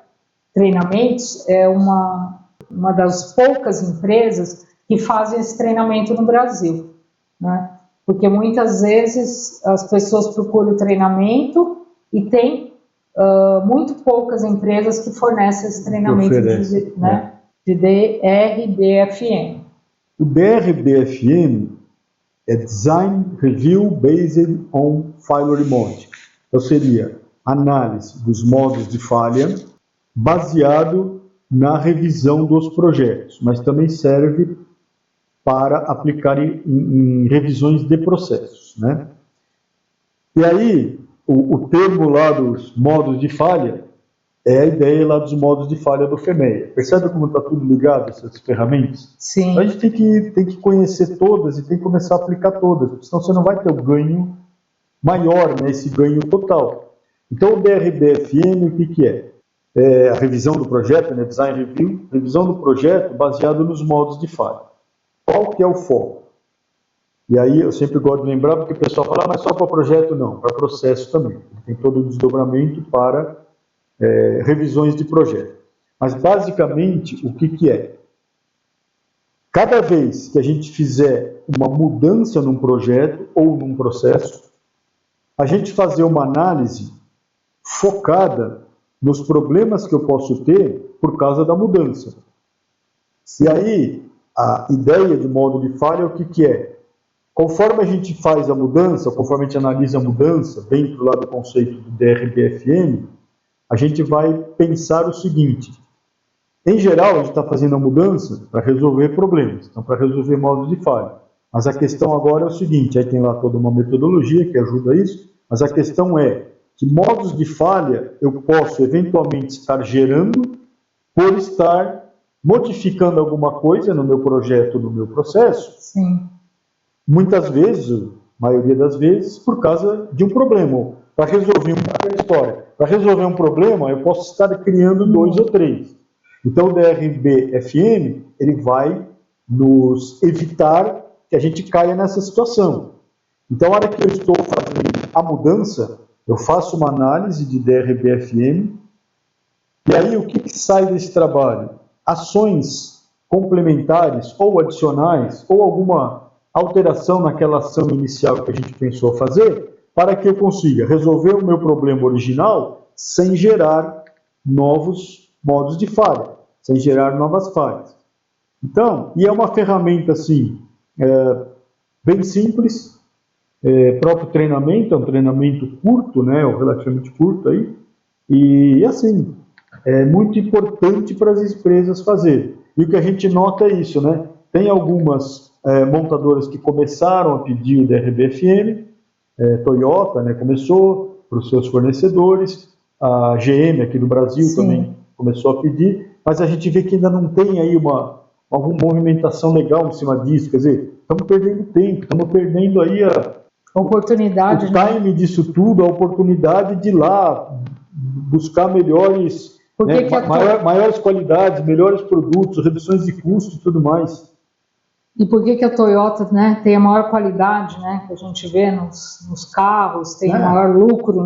Treinamentos é uma das poucas empresas que fazem esse treinamento no Brasil, né? Porque muitas vezes as pessoas procuram treinamento e tem muito poucas empresas que fornecem esse treinamento, né? de DRBFM. O DRBFM é Design Review Based on Failure Mode. Então seria análise dos modos de falha baseado na revisão dos projetos, mas também serve para aplicar em revisões de processos, né? E aí, o termo lá dos modos de falha é a ideia lá dos modos de falha do FEMEA. Percebe como está tudo ligado, essas ferramentas? Sim. A gente tem que conhecer todas e tem que começar a aplicar todas, porque senão você não vai ter o ganho maior, né, esse ganho total. Então, o DRBFM, o que é? É a revisão do projeto, né, Design Review, revisão do projeto baseado nos modos de falha. Qual que é o foco? E aí eu sempre gosto de lembrar, porque o pessoal fala, mas só para projeto não, para processo também. Tem todo o desdobramento para revisões de projeto. Mas basicamente, o que é? Cada vez que a gente fizer uma mudança num projeto ou num processo, a gente fazer uma análise focada nos problemas que eu posso ter por causa da mudança. E aí, a ideia de modo de falha é o que é? Conforme a gente faz a mudança, conforme a gente analisa a mudança, dentro lá do conceito do DRBFM, a gente vai pensar o seguinte: em geral, a gente está fazendo a mudança para resolver problemas, então para resolver modos de falha. Mas a questão agora é o seguinte, aí tem lá toda uma metodologia que ajuda isso, mas a questão é que modos de falha eu posso eventualmente estar gerando por estar modificando alguma coisa no meu projeto, no meu processo. Sim. Muitas vezes, maioria das vezes, por causa de um problema. Para resolver uma história, para resolver um problema, eu posso estar criando 2 ou 3. Então, o DRBFM, ele vai nos evitar que a gente caia nessa situação. Então, na hora que eu estou fazendo a mudança, eu faço uma análise de DRBFM, e aí o que sai desse trabalho? Ações complementares ou adicionais, ou alguma alteração naquela ação inicial que a gente pensou fazer, para que eu consiga resolver o meu problema original sem gerar novos modos de falha, sem gerar novas falhas. Então, e é uma ferramenta assim, bem simples, próprio treinamento, é um treinamento curto, né, ou relativamente curto aí, e assim, é muito importante para as empresas fazerem. E o que a gente nota é isso, né? Tem algumas montadoras que começaram a pedir o DRBFM, Toyota, né, começou para os seus fornecedores, a GM aqui do Brasil Sim. também começou a pedir, mas a gente vê que ainda não tem aí alguma movimentação legal em cima disso, quer dizer, estamos perdendo tempo, estamos perdendo aí a oportunidade, o time disso tudo, a oportunidade de ir lá buscar melhores, maiores qualidades, melhores produtos, reduções de custos e tudo mais. E por que a Toyota, né, tem a maior qualidade, né, que a gente vê nos carros, tem maior lucro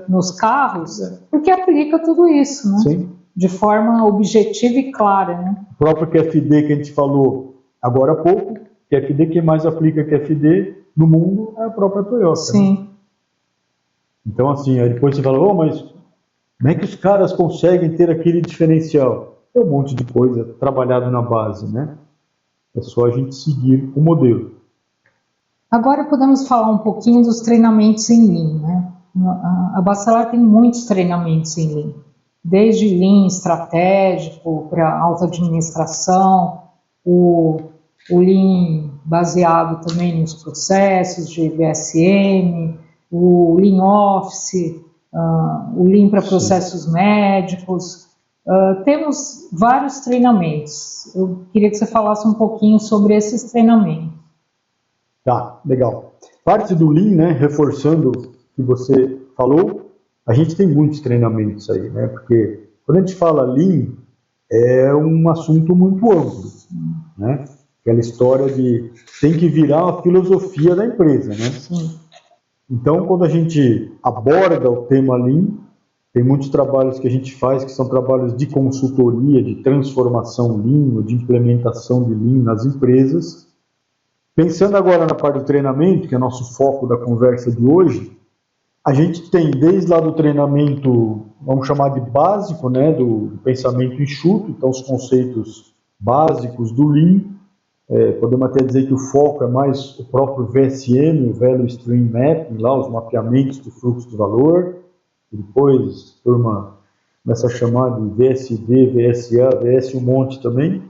nos carros? Porque aplica tudo isso, né? Sim. De forma objetiva e clara, né? O próprio QFD que a gente falou agora há pouco, QFD, quem mais aplica QFD no mundo é a própria Toyota. Sim. Né? Então, assim, aí depois você fala, mas como é que os caras conseguem ter aquele diferencial? É um monte de coisa trabalhado na base, né? É só a gente seguir o modelo. Agora podemos falar um pouquinho dos treinamentos em Lean, né? A Bacelar tem muitos treinamentos em Lean, desde Lean estratégico para alta administração, o Lean baseado também nos processos de VSM, o Lean Office, o Lean para processos médicos. Temos vários treinamentos. Eu queria que você falasse um pouquinho sobre esses treinamentos. Tá, legal. Parte do Lean, né, reforçando o que você falou, a gente tem muitos treinamentos aí, né, porque quando a gente fala Lean, é um assunto muito amplo, né, aquela história de tem que virar a filosofia da empresa, né. Sim. Então, quando a gente aborda o tema Lean, tem muitos trabalhos que a gente faz que são trabalhos de consultoria, de transformação Lean, de implementação de Lean nas empresas. Pensando agora na parte do treinamento, que é nosso foco da conversa de hoje, A gente tem desde lá do treinamento, vamos chamar de básico, né, do pensamento enxuto, então os conceitos básicos do Lean. Podemos até dizer que o foco é mais o próprio VSM, o Value Stream Mapping, lá os mapeamentos do fluxo de valor. E depois a turma começa a chamar de VSD, VSA, VS um monte também,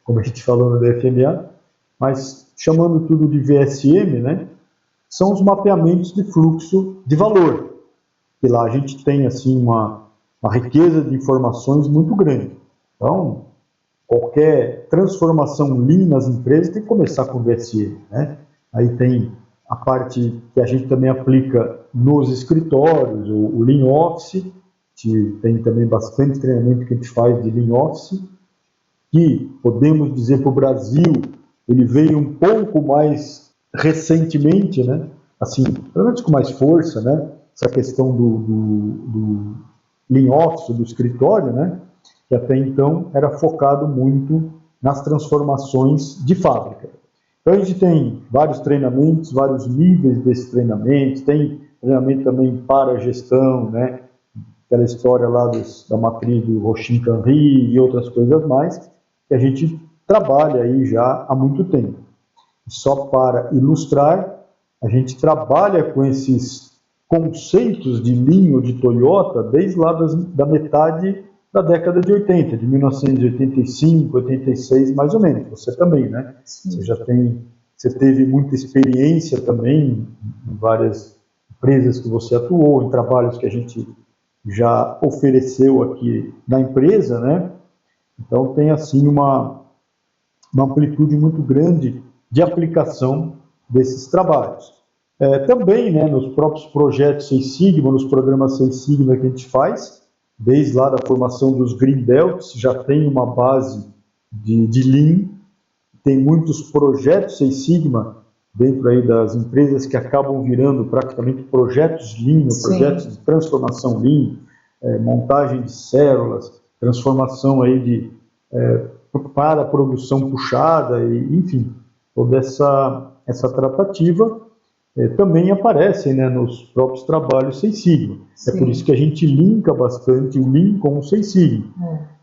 como a gente falou no DFMA. Mas chamando tudo de VSM, né, são os mapeamentos de fluxo de valor. E lá a gente tem assim uma riqueza de informações muito grande. Então, qualquer transformação Lean nas empresas tem que começar com o VSM, né? Aí tem a parte que a gente também aplica nos escritórios, o Lean Office, que tem também bastante treinamento que a gente faz de Lean Office, que podemos dizer para o Brasil, ele veio um pouco mais recentemente, né? Assim, pelo menos com mais força, né? Essa questão do Lean Office, do escritório, né? Que até então era focado muito nas transformações de fábrica. Então a gente tem vários treinamentos, vários níveis desses treinamentos, tem treinamento também para a gestão, né? Aquela história lá da matriz do Roshin Kanri e outras coisas mais, que a gente trabalha aí já há muito tempo. Só para ilustrar, a gente trabalha com esses conceitos de Lean ou de Toyota desde lá da metade da década de 80, de 1985, 86, mais ou menos. Você também, né? Sim. Você teve muita experiência também em várias empresas que você atuou, em trabalhos que a gente já ofereceu aqui na empresa, né? Então tem assim uma amplitude muito grande de aplicação desses trabalhos. Também, né, nos próprios projetos Seis Sigma, nos programas Seis Sigma que a gente faz, desde lá da formação dos Green Belts, já tem uma base de Lean, tem muitos projetos Seis Sigma dentro aí das empresas que acabam virando praticamente projetos Lean, projetos de transformação Lean, montagem de células, transformação aí para a produção puxada, e, enfim, toda essa tratativa também aparece, né, nos próprios trabalhos Seis Sigma. Sim. É por isso que a gente linka bastante o Lean com o Seis Sigma.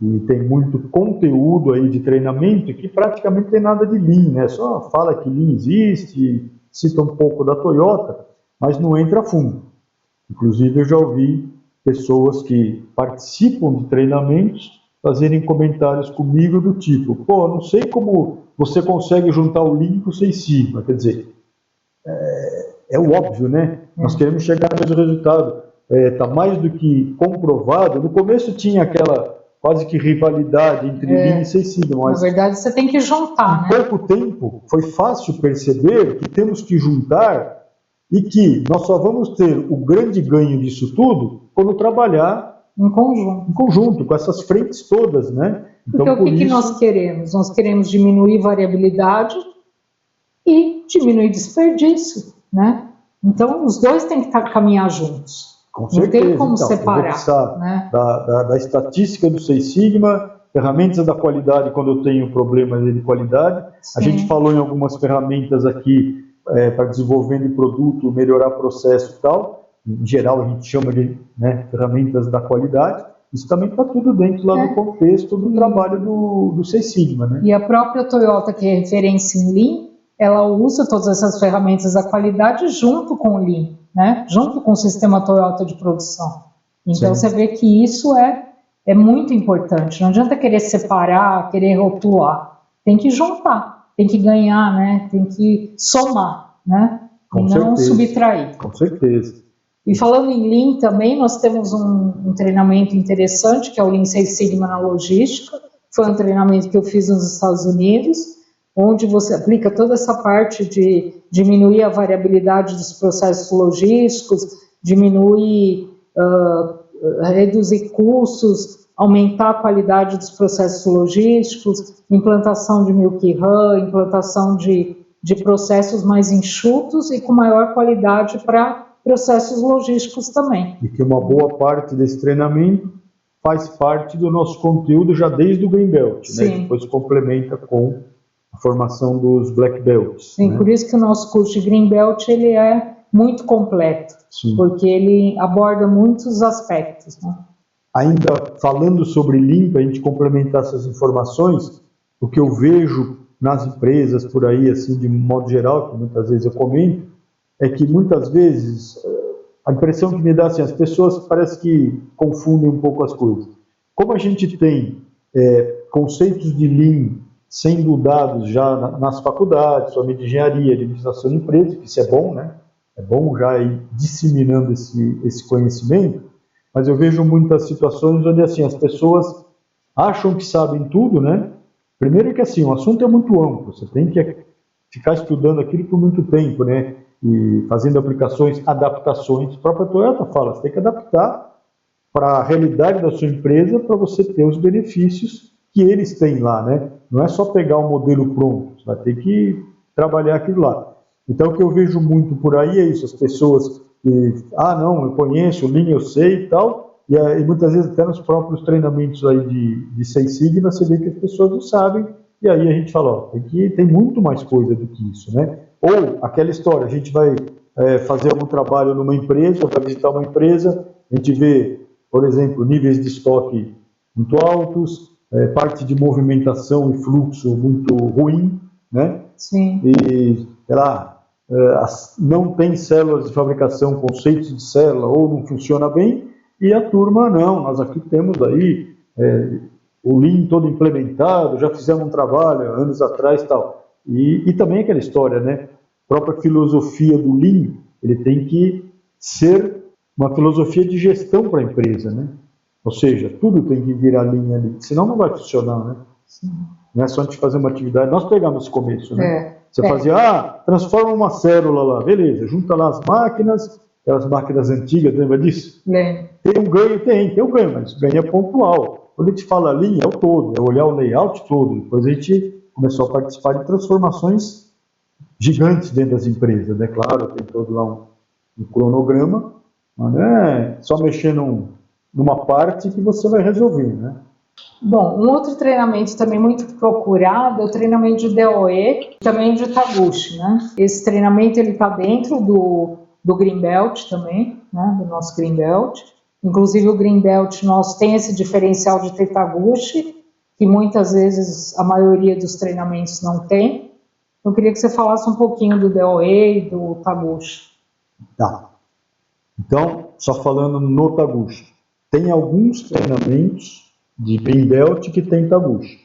E tem muito conteúdo aí de treinamento que praticamente tem nada de Lean, né? Só fala que Lean existe, cita um pouco da Toyota, mas não entra a fundo. Inclusive eu já ouvi pessoas que participam de treinamentos fazerem comentários comigo do tipo, pô, não sei como você consegue juntar o Lean com o Seis Sigma. Quer dizer, é o óbvio, né? Nós queremos chegar no mesmo resultado. Está mais do que comprovado. No começo tinha aquela quase que rivalidade entre Lean e Seis Sigma. Mas na verdade, você tem que juntar, né? Em pouco tempo, foi fácil perceber que temos que juntar e que nós só vamos ter o grande ganho disso tudo quando trabalhar em conjunto, com essas frentes todas, né? Então, porque o que nós queremos? Nós queremos diminuir variabilidade e diminuir desperdício, né? Então, os dois têm que caminhar juntos. Com certeza. Não tem como separar. Né? Da estatística do Seis Sigma, ferramentas da qualidade quando eu tenho problemas de qualidade. Sim. A gente falou em algumas ferramentas aqui para desenvolvimento de produto, melhorar processo e tal. Em geral, a gente chama de, né, ferramentas da qualidade. Isso também está tudo dentro lá do contexto do trabalho do Seis Sigma, né? E a própria Toyota, que é referência em Lean, ela usa todas essas ferramentas da qualidade junto com o Lean, né? Junto com o sistema Toyota de produção. Então, Sim. Você vê que isso é muito importante. Não adianta querer separar, querer rotular. Tem que juntar, tem que ganhar, né? Tem que somar, né? Com e certeza. Não subtrair. Com certeza. E falando em Lean também, nós temos um treinamento interessante, que é o Lean Seis Sigma na logística. Foi um treinamento que eu fiz nos Estados Unidos, onde você aplica toda essa parte de diminuir a variabilidade dos processos logísticos, reduzir custos, aumentar a qualidade dos processos logísticos, implantação de Milk Run, implantação de processos mais enxutos e com maior qualidade para processos logísticos também. E que uma boa parte desse treinamento faz parte do nosso conteúdo já desde o Green Belt, né? Depois complementa com a formação dos Black Belts. Sim, né? Por isso que o nosso curso de Green Belt ele é muito completo, Sim. porque ele aborda muitos aspectos, né? Ainda falando sobre Lean, para a gente complementar essas informações, o que eu vejo nas empresas por aí, assim, de modo geral, que muitas vezes eu comento, é que muitas vezes a impressão que me dá assim, as pessoas parece que confundem um pouco as coisas. Como a gente tem conceitos de Lean sendo dados já nas faculdades, somente de engenharia, de administração de empresas, que isso é bom, né? É bom já ir disseminando esse conhecimento, mas eu vejo muitas situações onde assim, as pessoas acham que sabem tudo, né? Primeiro que assim, o assunto é muito amplo, você tem que ficar estudando aquilo por muito tempo, né? E fazendo aplicações, adaptações. A própria Toyota fala, você tem que adaptar para a realidade da sua empresa para você ter os benefícios que eles têm lá, né? Não é só pegar o modelo pronto, você vai ter que trabalhar aquilo lá. Então o que eu vejo muito por aí é isso, as pessoas que, não, eu conheço, Lean eu sei e tal, e muitas vezes até nos próprios treinamentos aí de Seis Sigma você vê que as pessoas não sabem, e aí a gente fala, ó, tem muito mais coisa do que isso, né? Ou aquela história, a gente vai fazer algum trabalho numa empresa, ou vai visitar uma empresa, a gente vê, por exemplo, níveis de estoque muito altos, parte de movimentação e fluxo muito ruim, né? Sim. E, sei lá, não tem células de fabricação, conceitos de célula, ou não funciona bem, e a turma, não, nós aqui temos aí o Lean todo implementado, já fizemos um trabalho anos atrás e tal. E também aquela história, né? A própria filosofia do Lean, ele tem que ser uma filosofia de gestão para a empresa, né? Ou seja, tudo tem que virar linha ali, senão não vai funcionar, né? Sim. Não é só a gente fazer uma atividade. Nós pegamos esse começo, né? Você É. fazia, transforma uma célula lá, beleza, junta lá as máquinas, aquelas máquinas antigas, lembra disso? Lembro. Tem um ganho, tem um ganho, mas o ganho é pontual. Quando a gente fala linha, é o todo, é olhar o layout todo. Depois a gente começou a participar de transformações gigantes dentro das empresas, né? Claro, tem todo lá um cronograma, mas não é só mexer numa parte que você vai resolver, né? Bom, um outro treinamento também muito procurado é o treinamento de DOE e também de Taguchi, né? Esse treinamento ele está dentro do Greenbelt também, né? Do nosso Greenbelt. Inclusive o Greenbelt nosso tem esse diferencial de ter Taguchi, que muitas vezes a maioria dos treinamentos não tem. Eu queria que você falasse um pouquinho do DOE e do Taguchi. Tá. Então, só falando no Taguchi, tem alguns treinamentos de Greenbelt que tem Taguchi.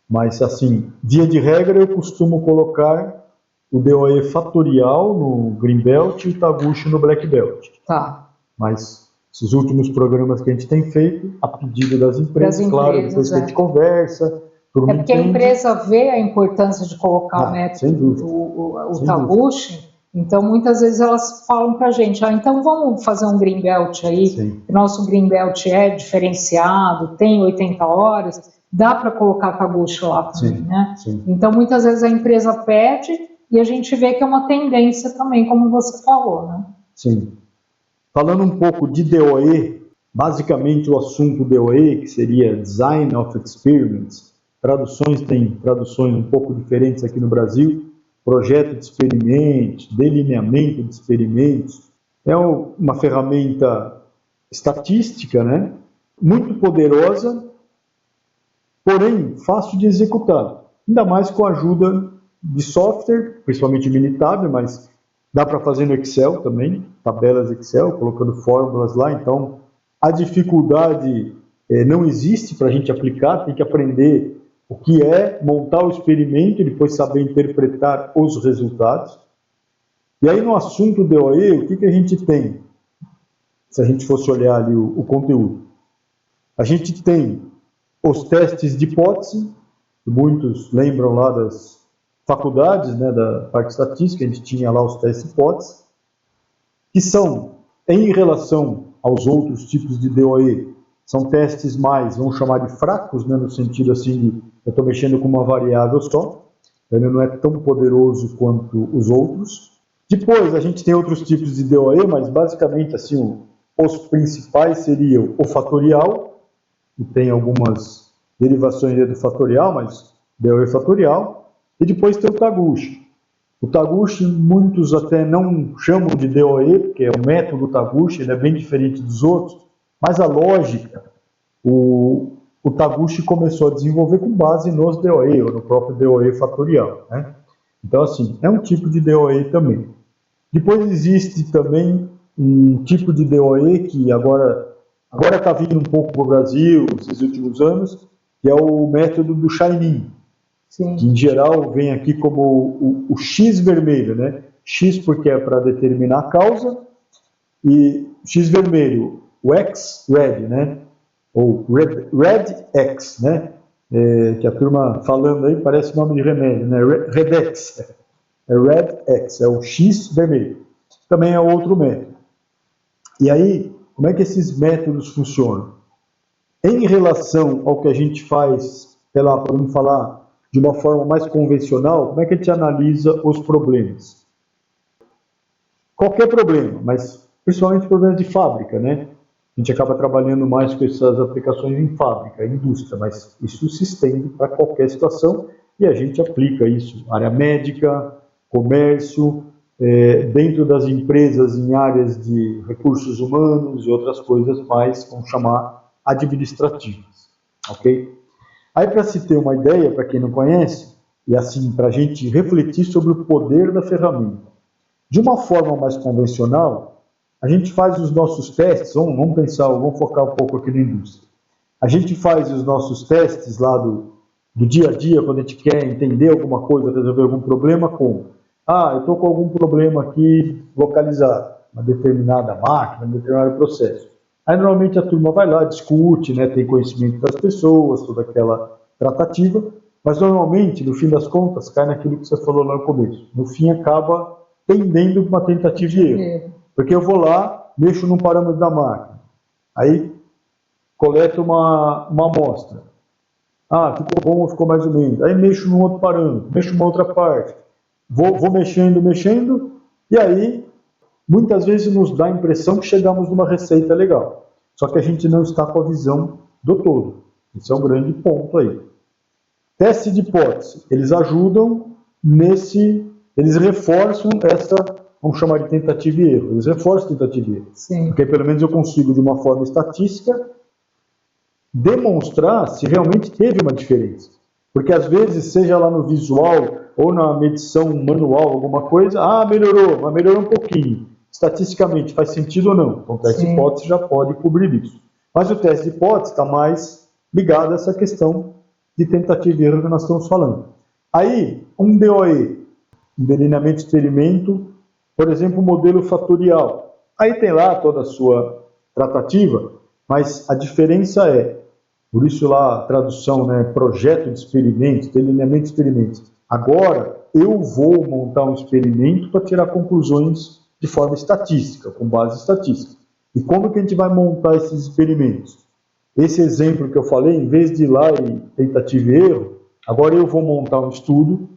Mas, assim, via de regra, eu costumo colocar o DOE fatorial no Greenbelt e o Taguchi no Black Belt. Tá. Mas esses últimos programas que a gente tem feito, a pedido das empresas, claro, depois que a gente conversa, é porque a empresa vê a importância de colocar o método, o Taguchi, então muitas vezes elas falam para a gente, então vamos fazer um Greenbelt aí, o nosso Greenbelt é diferenciado, tem 80 horas, dá para colocar Taguchi lá também, né? Sim. Então muitas vezes a empresa pede e a gente vê que é uma tendência também, como você falou, né? Sim. Falando um pouco de DOE, basicamente o assunto DOE, que seria Design of Experiments, tem traduções um pouco diferentes aqui no Brasil, projeto de experimentos, delineamento de experimentos, é uma ferramenta estatística, né? Muito poderosa, porém fácil de executar, ainda mais com a ajuda de software, principalmente Minitab, mas dá para fazer no Excel também, tabelas Excel, colocando fórmulas lá, então a dificuldade não existe para a gente aplicar, tem que aprender o que é montar o experimento e depois saber interpretar os resultados. E aí no assunto DOE, o que a gente tem? Se a gente fosse olhar ali o conteúdo. A gente tem os testes de hipótese, que muitos lembram lá das faculdades, né, da parte estatística, a gente tinha lá os testes de hipótese, que são, em relação aos outros tipos de DOE, são testes mais, vamos chamar de fracos, né, no sentido assim de eu estou mexendo com uma variável só, ele não é tão poderoso quanto os outros. Depois a gente tem outros tipos de DOE, mas basicamente assim, os principais seriam o fatorial, que tem algumas derivações do fatorial, mas DOE fatorial, e depois tem o Taguchi. O Taguchi, muitos até não chamam de DOE, porque é o método Taguchi, ele é bem diferente dos outros, mas a lógica, o Taguchi começou a desenvolver com base nos DOE, ou no próprio DOE fatorial, né? Então, assim, é um tipo de DOE também. Depois existe também um tipo de DOE que agora está vindo um pouco para o Brasil, nesses últimos anos, que é o método do Shining, que em geral vem aqui como o X vermelho, né? X porque é para determinar a causa, e X vermelho, o X red, né? Ou red X, né? Que a turma falando aí parece nome de remédio, né? Redex, é Red X, é o X vermelho. Também é outro método. E aí, como é que esses métodos funcionam? Em relação ao que a gente faz, vamos falar de uma forma mais convencional, como é que a gente analisa os problemas? Qualquer problema, mas principalmente problemas de fábrica, né? A gente acaba trabalhando mais com essas aplicações em fábrica, em indústria, mas isso se estende para qualquer situação e a gente aplica isso, área médica, comércio, dentro das empresas em áreas de recursos humanos e outras coisas mais, vamos chamar, administrativas, ok? Aí, para se ter uma ideia, para quem não conhece, e assim, para a gente refletir sobre o poder da ferramenta. De uma forma mais convencional, a gente faz os nossos testes, vamos pensar, vamos focar um pouco aqui na indústria. A gente faz os nossos testes lá do dia a dia, quando a gente quer entender alguma coisa, resolver algum problema, eu estou com algum problema aqui localizado, uma determinada máquina, um determinado processo. Aí normalmente a turma vai lá, discute, né, tem conhecimento das pessoas, toda aquela tratativa, mas normalmente, no fim das contas, cai naquilo que você falou lá no começo. No fim acaba tendendo para uma tentativa de erro. Porque eu vou lá, mexo num parâmetro da máquina, aí coleto uma amostra. Ficou bom ou ficou mais ou menos. Aí mexo num outro parâmetro, mexo numa outra parte. Vou mexendo, e aí, muitas vezes nos dá a impressão que chegamos numa receita legal. Só que a gente não está com a visão do todo. Esse é um grande ponto aí. Teste de hipótese, eles ajudam eles reforçam essa, vamos chamar de tentativa e erro. Eles reforçam tentativa e erro. Sim. Porque pelo menos eu consigo, de uma forma estatística, demonstrar se realmente teve uma diferença. Porque às vezes, seja lá no visual ou na medição manual, alguma coisa, melhorou, mas melhorou um pouquinho. Estatisticamente, faz sentido ou não? Então, o teste de hipótese já pode cobrir isso. Mas o teste de hipótese está mais ligado a essa questão de tentativa e erro que nós estamos falando. Aí, um DOE, um delineamento de experimento, por exemplo, o modelo fatorial. Aí tem lá toda a sua tratativa, mas a diferença por isso lá a tradução, né, projeto de experimentos, delineamento de experimentos. Agora eu vou montar um experimento para tirar conclusões de forma estatística, com base estatística. E como que a gente vai montar esses experimentos? Esse exemplo que eu falei, em vez de ir lá e tentativa e erro, agora eu vou montar um estudo,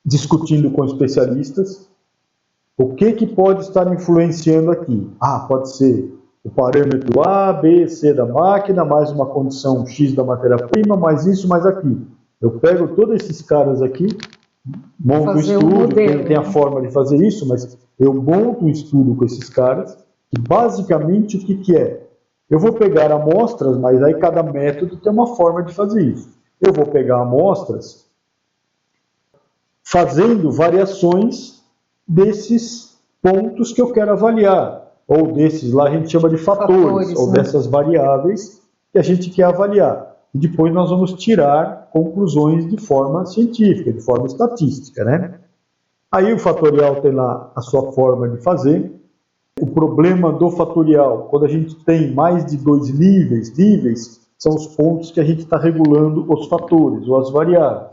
discutindo com especialistas, o que pode estar influenciando aqui? Pode ser o parâmetro A, B, C da máquina, mais uma condição X da matéria-prima, mais isso, mais aquilo. Eu pego todos esses caras aqui, monto um estudo, tem a forma de fazer isso, mas eu monto um estudo com esses caras, que basicamente o que é? Eu vou pegar amostras, mas aí cada método tem uma forma de fazer isso. Eu vou pegar amostras fazendo variações desses pontos que eu quero avaliar, ou desses lá a gente chama de fatores ou dessas variáveis que a gente quer avaliar. E depois nós vamos tirar conclusões de forma científica, de forma estatística, né? Aí o fatorial tem lá a sua forma de fazer. O problema do fatorial, quando a gente tem mais de 2 níveis são os pontos que a gente está regulando os fatores ou as variáveis.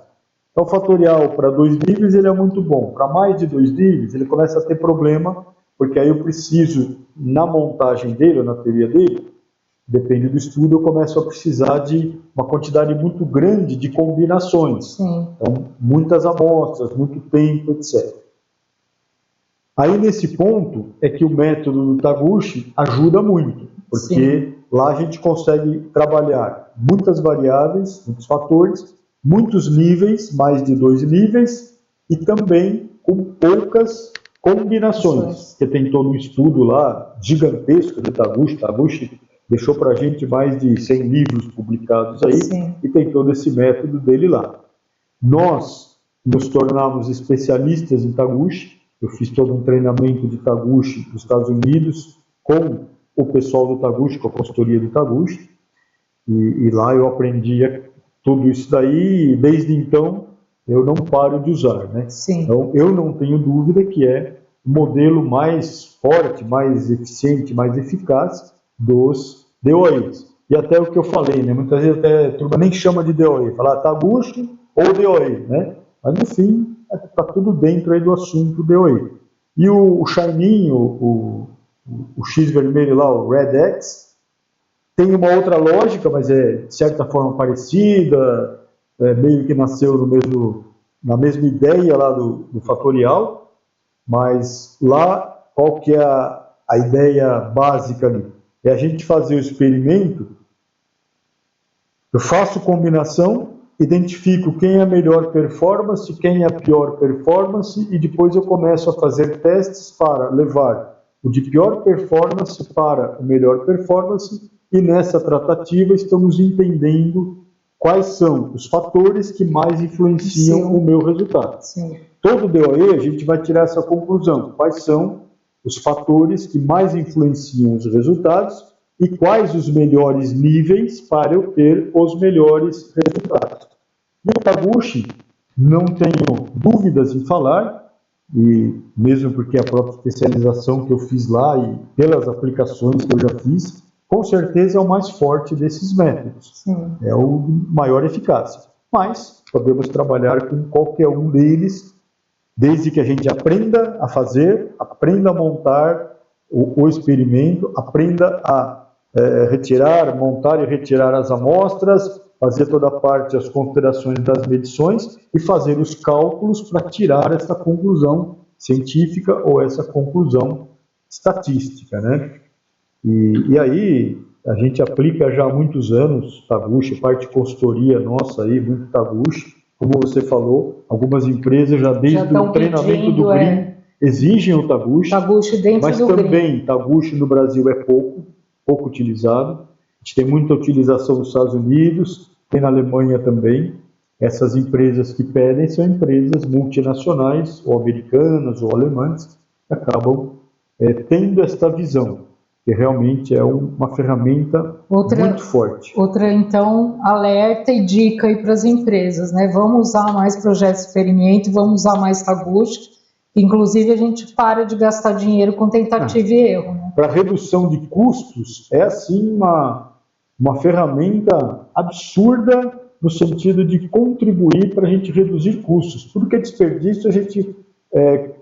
Então, o fatorial para 2 níveis ele é muito bom. Para mais de 2 níveis, ele começa a ter problema, porque aí eu preciso, na montagem dele, ou na teoria dele, depende do estudo, eu começo a precisar de uma quantidade muito grande de combinações. Sim. Então, muitas amostras, muito tempo, etc. Aí, nesse ponto, é que o método do Taguchi ajuda muito, porque lá a gente consegue trabalhar muitas variáveis, muitos fatores, muitos níveis, mais de 2 níveis, e também com poucas combinações, porque tem todo um estudo lá gigantesco do Taguchi. Taguchi deixou para a gente mais de 100 livros publicados aí, Sim. e tem todo esse método dele lá. Nós nos tornamos especialistas em Taguchi. Eu fiz todo um treinamento de Taguchi nos Estados Unidos com o pessoal do Taguchi, com a consultoria do Taguchi, e lá eu aprendi tudo isso daí, e desde então eu não paro de usar, né? Sim. Então eu não tenho dúvida que é o modelo mais forte, mais eficiente, mais eficaz dos DOEs. E até o que eu falei, né? Muitas vezes até a turma nem chama de DOE, fala Taguchi ou DOE, né? Mas no fim está tudo dentro aí do assunto DOE. E o Shininho, o X vermelho lá, o Red X, tem uma outra lógica, mas é de certa forma parecida, meio que nasceu na mesma ideia lá do fatorial, mas lá qual que é a ideia básica ali? É a gente fazer o experimento, eu faço combinação, identifico quem é a melhor performance, quem é a pior performance, e depois eu começo a fazer testes para levar o de pior performance para o melhor performance, e nessa tratativa estamos entendendo quais são os fatores que mais influenciam Sim. o meu resultado. Sim. Todo DOE a gente vai tirar essa conclusão, quais são os fatores que mais influenciam os resultados e quais os melhores níveis para eu ter os melhores resultados. E o Taguchi, não tenho dúvidas em falar, e mesmo porque a própria especialização que eu fiz lá e pelas aplicações que eu já fiz, com certeza é o mais forte desses métodos. Sim. É o maior eficácia. Mas podemos trabalhar com qualquer um deles, desde que a gente aprenda a fazer, aprenda a montar o experimento, aprenda a montar e retirar as amostras, fazer toda a parte, as considerações das medições e fazer os cálculos para tirar essa conclusão científica ou essa conclusão estatística, né? E aí a gente aplica já há muitos anos Taguchi, parte de consultoria nossa aí, muito Taguchi. Como você falou, algumas empresas já desde o treinamento do Green exigem o Taguchi, mas também Taguchi no Brasil é pouco utilizado. A gente tem muita utilização nos Estados Unidos, tem na Alemanha também. Essas empresas que pedem são empresas multinacionais, ou americanas, ou alemãs, que acabam tendo esta visão, que realmente é uma ferramenta muito forte. Outra, então, alerta e dica aí para as empresas, né? Vamos usar mais projetos de experimento, vamos usar mais Taguchi. Inclusive, a gente para de gastar dinheiro com tentativa e erro. Né? Para redução de custos, é assim uma ferramenta absurda no sentido de contribuir para a gente reduzir custos. Tudo que é desperdício, a gente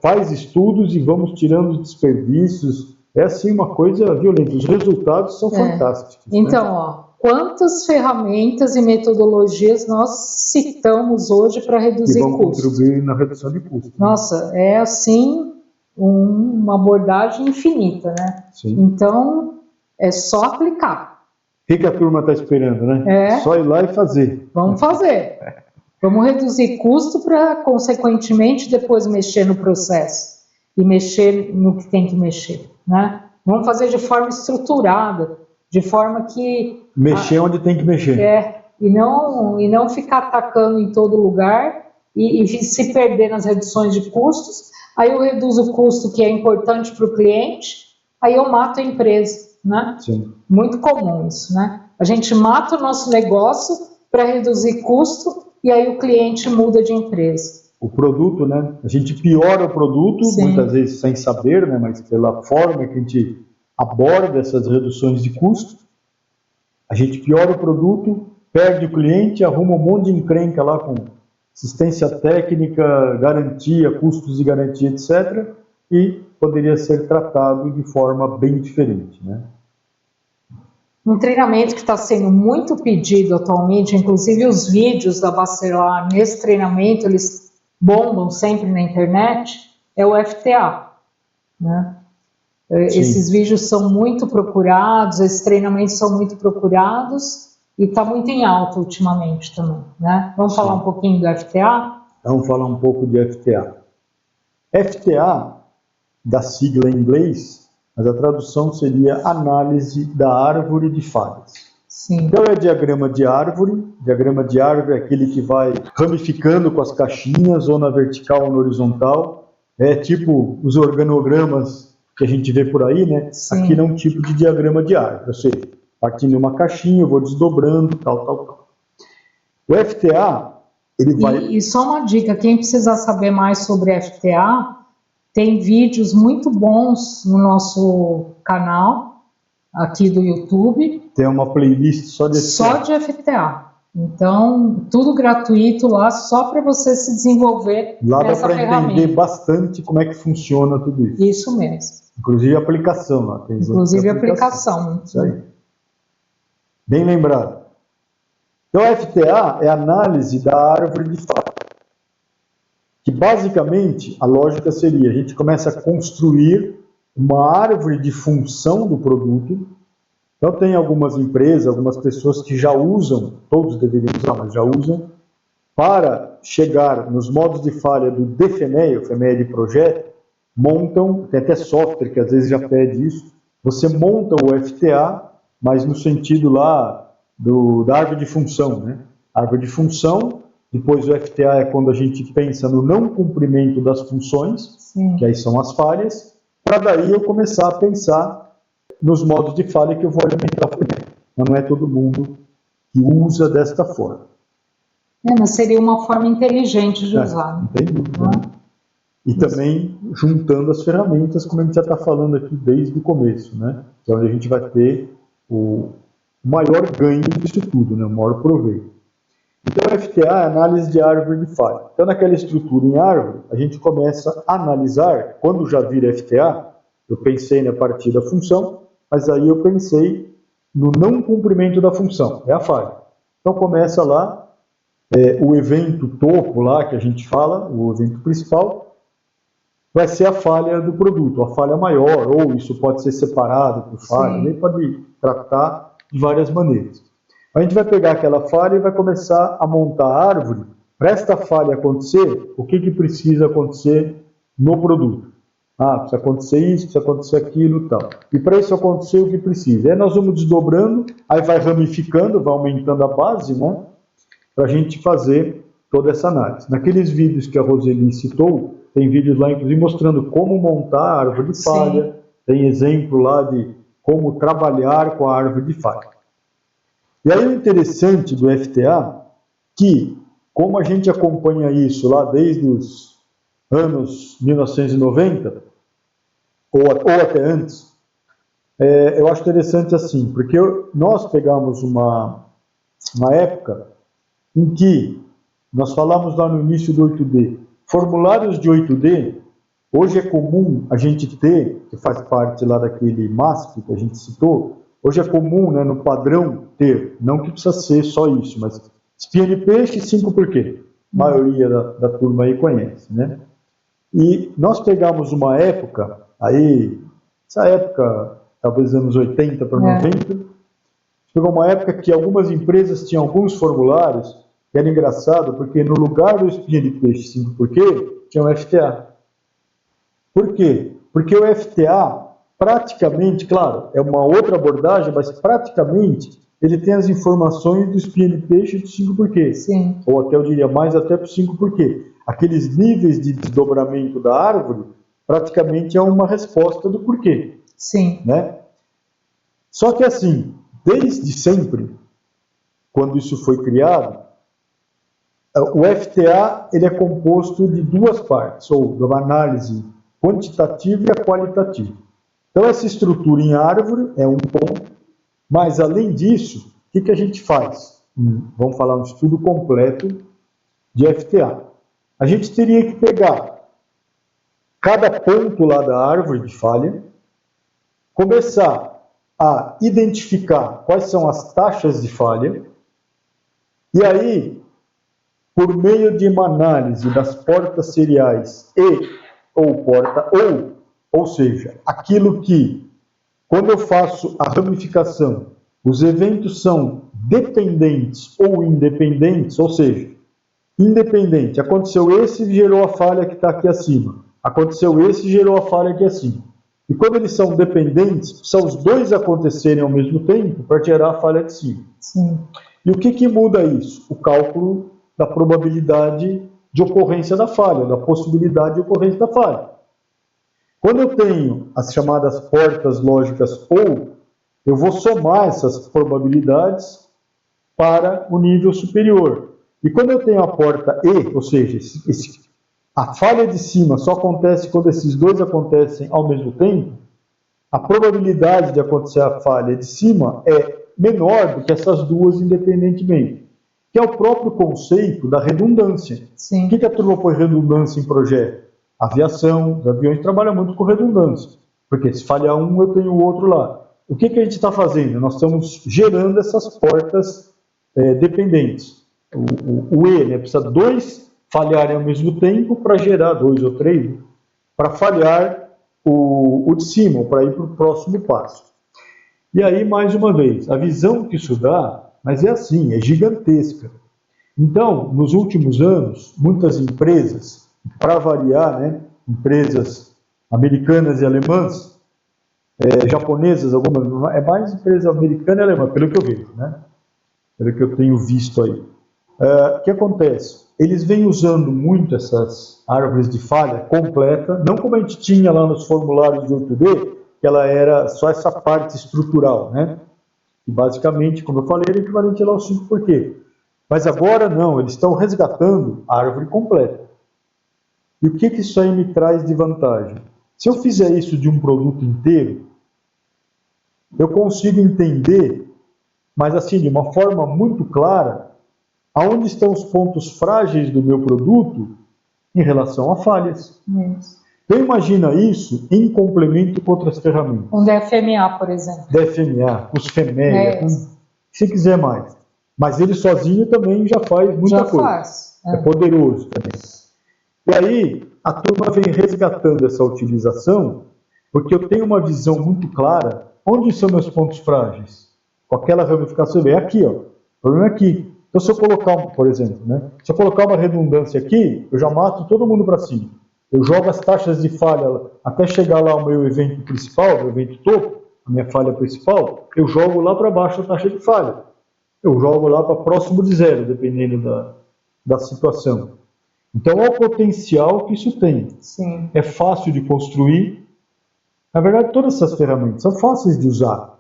faz estudos e vamos tirando os desperdícios. É assim uma coisa violenta. Os resultados são fantásticos. Então, né? ó, quantas ferramentas e metodologias nós citamos hoje para reduzir custos? Que vão contribuir na redução de custos. Nossa, é assim uma abordagem infinita, né? Sim. Então, é só aplicar. O que a turma está esperando, né? Só ir lá e fazer. Vamos fazer. Vamos reduzir custo para, consequentemente, depois mexer no processo e mexer no que tem que mexer, né? Vamos fazer de forma estruturada, de forma que... Mexer onde tem que mexer. E não ficar atacando em todo lugar e se perder nas reduções de custos. Aí eu reduzo o custo que é importante para o cliente, aí eu mato a empresa, né? Sim. Muito comum isso, né? A gente mata o nosso negócio para reduzir custo e aí o cliente muda de empresa. O produto, né? A gente piora o produto, Sim. muitas vezes sem saber, né? Mas pela forma que a gente aborda essas reduções de custo, a gente piora o produto, perde o cliente, arruma um monte de encrenca lá com assistência técnica, garantia, custos de garantia, etc. E poderia ser tratado de forma bem diferente, né? Um treinamento que está sendo muito pedido atualmente, inclusive os vídeos da Bacelar nesse treinamento, eles bombam sempre na internet, é o FTA, né? Esses vídeos são muito procurados, esses treinamentos são muito procurados e está muito em alta ultimamente também, né? Vamos falar um pouquinho do FTA? Vamos falar um pouco de FTA. FTA, da sigla em inglês, mas a tradução seria análise da árvore de falhas. Sim. Então é diagrama de árvore é aquele que vai ramificando com as caixinhas, ou na vertical ou na horizontal, é tipo os organogramas que a gente vê por aí, né? Sim. Aqui é um tipo de diagrama de árvore, ou seja, partindo de uma caixinha, eu vou desdobrando, tal. O FTA, ele vai... E só uma dica, quem precisar saber mais sobre FTA, tem vídeos muito bons no nosso canal, aqui do YouTube. Tem uma playlist só de FTA. Só de FTA. Então, tudo gratuito lá, só para você se desenvolver lá nessa ferramenta. Lá dá para entender bastante como é que funciona tudo isso. Isso mesmo. Inclusive a aplicação lá. Tem inclusive a aplicação. Isso aí. Bem lembrado. Então, a FTA é a análise da árvore de falha. Que basicamente a lógica seria: a gente começa a construir uma árvore de função do produto. Então, tem algumas empresas, algumas pessoas que já usam, todos deveriam usar, mas já usam, para chegar nos modos de falha do DFMEA, o FMEA de projeto, montam, tem até software que às vezes já pede isso, você monta o FTA, mas no sentido lá da árvore de função, né? Árvore de função, depois o FTA é quando a gente pensa no não cumprimento das funções, Sim. Que aí são as falhas, para daí eu começar a pensar nos modos de falha que eu vou alimentar primeiro. Mas não é todo mundo que usa desta forma. Mas seria uma forma inteligente de usar. Não tem dúvida. Né? E isso. Também juntando as ferramentas, como a gente já está falando aqui desde o começo, né? Que é onde a gente vai ter o maior ganho disso tudo, né? O maior proveito. Então, o FTA é a análise de árvore de falha. Então, naquela estrutura em árvore, a gente começa a analisar, quando já vira FTA, eu pensei na partir da função, mas aí eu pensei no não cumprimento da função, é a falha. Então, começa lá o evento topo lá, que a gente fala, o evento principal, vai ser a falha do produto, a falha maior, ou isso pode ser separado por falha, nem pode tratar de várias maneiras. A gente vai pegar aquela falha e vai começar a montar a árvore. Para esta falha acontecer, o que precisa acontecer no produto? Precisa acontecer isso, precisa acontecer aquilo e tal. E para isso acontecer, o que precisa? Aí nós vamos desdobrando, aí vai ramificando, vai aumentando a base, né? Para a gente fazer toda essa análise. Naqueles vídeos que a Roseli citou, tem vídeos lá, inclusive, mostrando como montar a árvore de falha, Sim. Tem exemplo lá de como trabalhar com a árvore de falha. E aí o interessante do FTA, que como a gente acompanha isso lá desde os anos 1990, ou até antes, eu acho interessante assim, porque nós pegamos uma época em que nós falamos lá no início do 8D, formulários de 8D, hoje é comum a gente ter, que faz parte lá daquele MASP que a gente citou, hoje é comum, né, no padrão ter, não que precisa ser só isso, mas espinha de peixe, 5 porquê. A maioria da turma aí conhece, né? E nós pegamos uma época, aí, essa época, talvez anos 80 para 90, pegou uma época que algumas empresas tinham alguns formulários, que era engraçado, porque no lugar do espinha de peixe 5 porquê, tinha o FTA. Por quê? Porque o FTA, praticamente, claro, é uma outra abordagem, mas praticamente ele tem as informações do espinha de peixe do 5 porquê. Sim. Ou até eu diria mais até para o 5 porquê. Aqueles níveis de desdobramento da árvore, praticamente é uma resposta do porquê. Sim. Né? Só que assim, desde sempre, quando isso foi criado, o FTA ele é composto de duas partes, ou de uma análise quantitativa e a qualitativa. Então, essa estrutura em árvore é um ponto, mas, além disso, o que a gente faz? Vamos falar um estudo completo de FTA. A gente teria que pegar cada ponto lá da árvore de falha, começar a identificar quais são as taxas de falha, e aí, por meio de uma análise das portas seriais ou seja, aquilo que, quando eu faço a ramificação, os eventos são dependentes ou independentes, ou seja, independente. Aconteceu esse, gerou a falha que está aqui acima. Aconteceu esse, gerou a falha aqui acima. E quando eles são dependentes, precisam os dois acontecerem ao mesmo tempo para gerar a falha de cima. Sim. E o que muda isso? O cálculo da probabilidade de ocorrência da falha, da possibilidade de ocorrência da falha. Quando eu tenho as chamadas portas lógicas OR, eu vou somar essas probabilidades para o nível superior. E quando eu tenho a porta E, ou seja, a falha de cima só acontece quando esses dois acontecem ao mesmo tempo, a probabilidade de acontecer a falha de cima é menor do que essas duas independentemente, que é o próprio conceito da redundância. Sim. O que a turma põe redundância em projeto? A aviação, os aviões trabalham muito com redundância, porque se falhar um, eu tenho o outro lá. O que a gente está fazendo? Nós estamos gerando essas portas dependentes. O E, né, precisa dois falharem ao mesmo tempo para gerar, dois ou três, né, para falhar o de cima, para ir para o próximo passo. E aí, mais uma vez, a visão que isso dá, mas é assim, é gigantesca. Então, nos últimos anos, muitas empresas, para variar, né, empresas americanas e alemãs, japonesas, algumas, é mais empresa americana e alemã, pelo que eu vejo, né, pelo que eu tenho visto aí. O que acontece? Eles vêm usando muito essas árvores de falha completa, não como a gente tinha lá nos formulários de 8D, que ela era só essa parte estrutural, né? E basicamente, como eu falei, era equivalente lá ao 5 por quê. Mas agora não, eles estão resgatando a árvore completa. E o que isso aí me traz de vantagem? Se eu fizer isso de um produto inteiro, eu consigo entender, mas assim, de uma forma muito clara, aonde estão os pontos frágeis do meu produto em relação a falhas. Então imagina isso em complemento com outras ferramentas. Um DFMA, por exemplo. DFMA, os FEMEA, se quiser mais. Mas ele sozinho também já faz muita coisa. Faz. É poderoso também. E aí a turma vem resgatando essa utilização, porque eu tenho uma visão muito clara onde são meus pontos frágeis. Com aquela ramificação, é aqui, ó. O problema é aqui. Então, se eu colocar, por exemplo, né, se eu colocar uma redundância aqui, eu já mato todo mundo para cima. Eu jogo as taxas de falha até chegar lá ao meu evento principal, meu evento topo, a minha falha principal, eu jogo lá para baixo a taxa de falha. Eu jogo lá para próximo de zero, dependendo da situação. Então, olha o potencial que isso tem. Sim. É fácil de construir. Na verdade, todas essas ferramentas são fáceis de usar.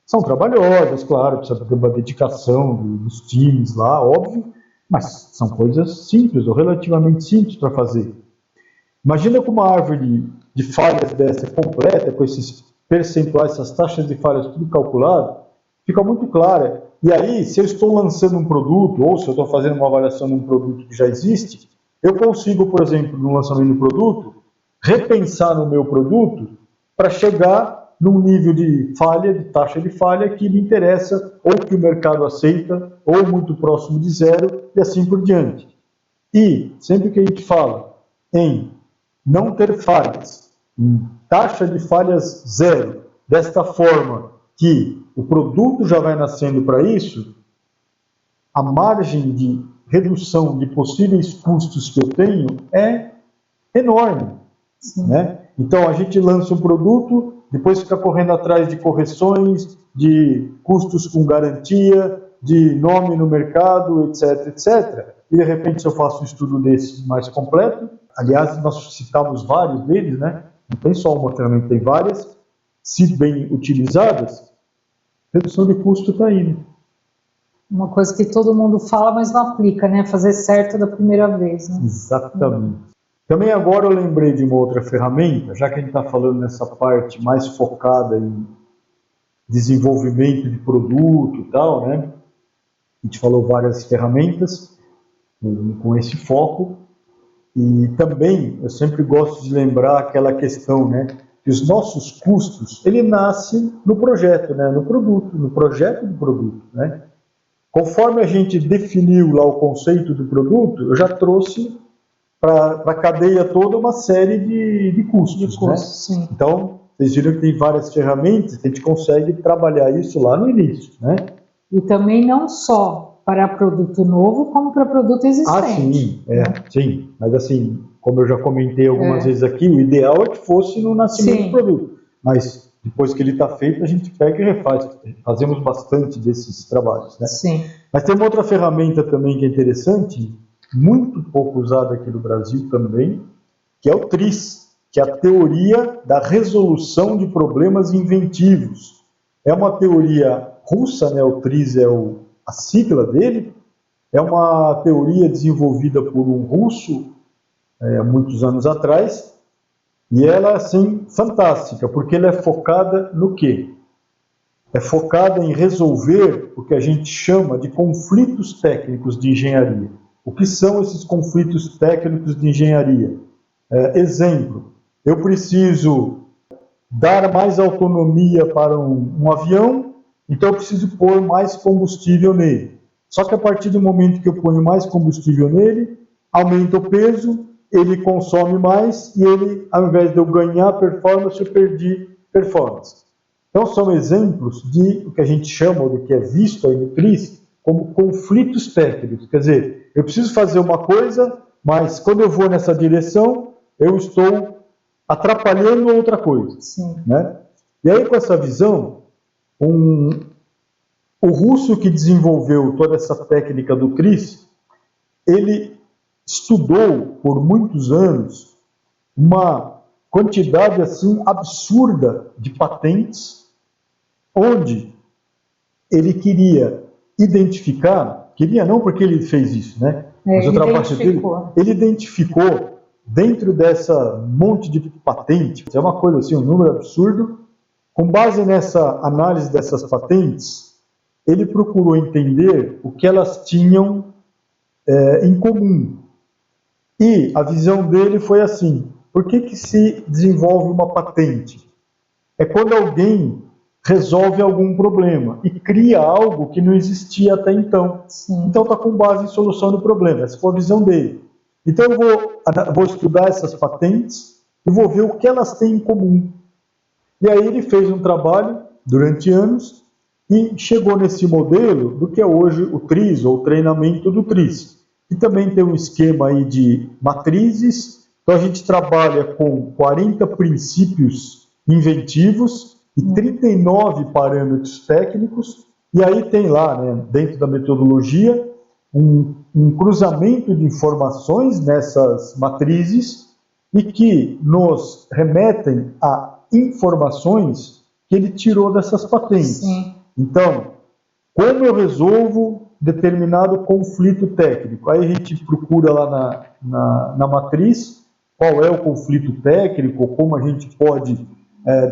São trabalhosas, claro, precisa ter uma dedicação dos times lá, óbvio, mas são coisas simples, ou relativamente simples para fazer. Imagina com uma árvore de falhas dessa completa, com esses percentuais, essas taxas de falhas tudo calculado, fica muito clara. E aí, se eu estou lançando um produto, ou se eu estou fazendo uma avaliação de um produto que já existe, eu consigo, por exemplo, no lançamento do produto, repensar no meu produto para chegar num nível de falha, de taxa de falha que me interessa, ou que o mercado aceita, ou muito próximo de zero, e assim por diante. E, sempre que a gente fala em não ter falhas, em taxa de falhas zero, desta forma que o produto já vai nascendo para isso, a margem de redução de possíveis custos que eu tenho é enorme. Né? Então, a gente lança um produto, depois fica correndo atrás de correções, de custos com garantia, de nome no mercado, etc, etc. E, de repente, se eu faço um estudo desse mais completo, aliás, nós citamos vários deles, né? Não tem só uma ferramenta, tem várias, se bem utilizadas, redução de custo está aí. Né? Uma coisa que todo mundo fala, mas não aplica, né? Fazer certo da primeira vez. Né? Exatamente. Também agora eu lembrei de uma outra ferramenta, já que a gente está falando nessa parte mais focada em desenvolvimento de produto e tal, né? A gente falou várias ferramentas com esse foco. E também eu sempre gosto de lembrar aquela questão, né? Que os nossos custos, ele nasce no projeto, né? No produto, no projeto do produto, né? Conforme a gente definiu lá o conceito do produto, eu já trouxe para a cadeia toda uma série de custos. Né? Sim. Então, vocês viram que tem várias ferramentas que a gente consegue trabalhar isso lá no início. Né? E também não só para produto novo como para produto existente. Sim. Mas assim, como eu já comentei algumas vezes aqui, o ideal é que fosse no nascimento do produto. Mas depois que ele está feito, a gente pega e refaz. Fazemos bastante desses trabalhos, né? Sim. Mas tem uma outra ferramenta também que é interessante, muito pouco usada aqui no Brasil também, que é o TRIZ, que é a teoria da resolução de problemas inventivos. É uma teoria russa, né? O TRIZ é a sigla dele. É uma teoria desenvolvida por um russo há muitos anos atrás, e ela é, assim, fantástica, porque ela é focada no quê? É focada em resolver o que a gente chama de conflitos técnicos de engenharia. O que são esses conflitos técnicos de engenharia? Exemplo, eu preciso dar mais autonomia para um avião, então eu preciso pôr mais combustível nele. Só que a partir do momento que eu ponho mais combustível nele, aumenta o peso, ele consome mais e ele, ao invés de eu ganhar performance, eu perdi performance. Então são exemplos de o que a gente chama, ou do que é visto aí no TRIZ, como conflitos técnicos. Quer dizer, eu preciso fazer uma coisa, mas quando eu vou nessa direção, eu estou atrapalhando outra coisa. Né? E aí, com essa visão, o russo que desenvolveu toda essa técnica do TRIZ, ele estudou por muitos anos uma quantidade assim absurda de patentes, onde ele queria identificar, queria não porque ele fez isso, né? Mas ele identificou dentro dessa monte de patentes, é uma coisa assim, um número absurdo. Com base nessa análise dessas patentes, ele procurou entender o que elas tinham em comum. E a visão dele foi assim: por que se desenvolve uma patente? É quando alguém resolve algum problema e cria algo que não existia até então. Então está com base em solução do problema. Essa foi a visão dele. Então eu vou estudar essas patentes e vou ver o que elas têm em comum. E aí ele fez um trabalho durante anos e chegou nesse modelo do que é hoje o TRIZ, ou treinamento do TRIZ. E também tem um esquema aí de matrizes. Então a gente trabalha com 40 princípios inventivos e 39 parâmetros técnicos. E aí tem lá, né, dentro da metodologia, um cruzamento de informações nessas matrizes e que nos remetem a informações que ele tirou dessas patentes. Então, como eu resolvo determinado conflito técnico? Aí a gente procura lá na matriz qual é o conflito técnico, como a gente pode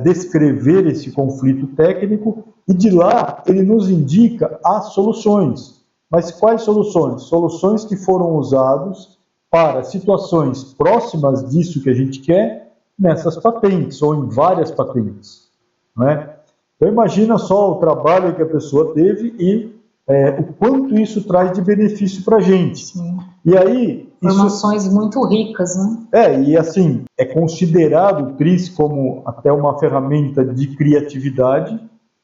descrever esse conflito técnico, e de lá ele nos indica as soluções. Mas quais soluções? Soluções que foram usadas para situações próximas disso que a gente quer nessas patentes, ou em várias patentes. Não é? Então imagina só o trabalho que a pessoa teve e o quanto isso traz de benefício para a gente. E aí... Informações muito ricas, né? E assim, é considerado o TRIZ como até uma ferramenta de criatividade,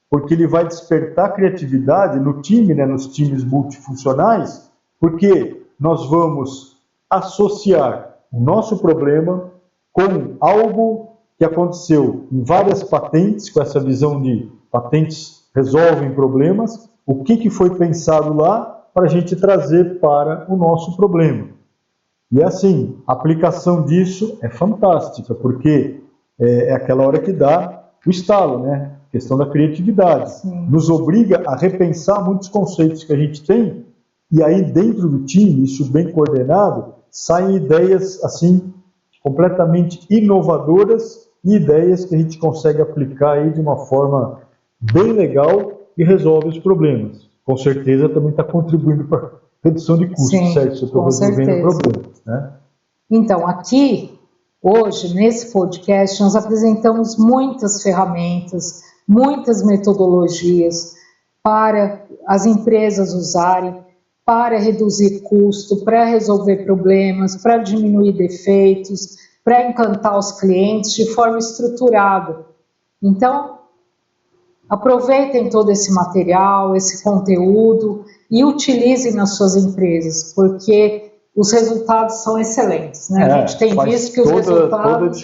porque ele vai despertar criatividade no time, né, nos times multifuncionais, porque nós vamos associar o nosso problema com algo que aconteceu em várias patentes, com essa visão de patentes resolvem problemas, o que foi pensado lá para a gente trazer para o nosso problema. E assim, a aplicação disso é fantástica, porque é aquela hora que dá o estalo, né? A questão da criatividade. Nos obriga a repensar muitos conceitos que a gente tem, e aí dentro do time, isso bem coordenado, saem ideias assim completamente inovadoras e ideias que a gente consegue aplicar aí de uma forma bem legal e resolve os problemas. Com certeza também está contribuindo para a redução de custos, certo? Se eu estou resolvendo problemas, né? Então, aqui, hoje, nesse podcast, nós apresentamos muitas ferramentas, muitas metodologias para as empresas usarem, para reduzir custo, para resolver problemas, para diminuir defeitos, para encantar os clientes de forma estruturada. Então, aproveitem todo esse material, esse conteúdo e utilizem nas suas empresas, porque os resultados são excelentes, né? A gente tem visto que os resultados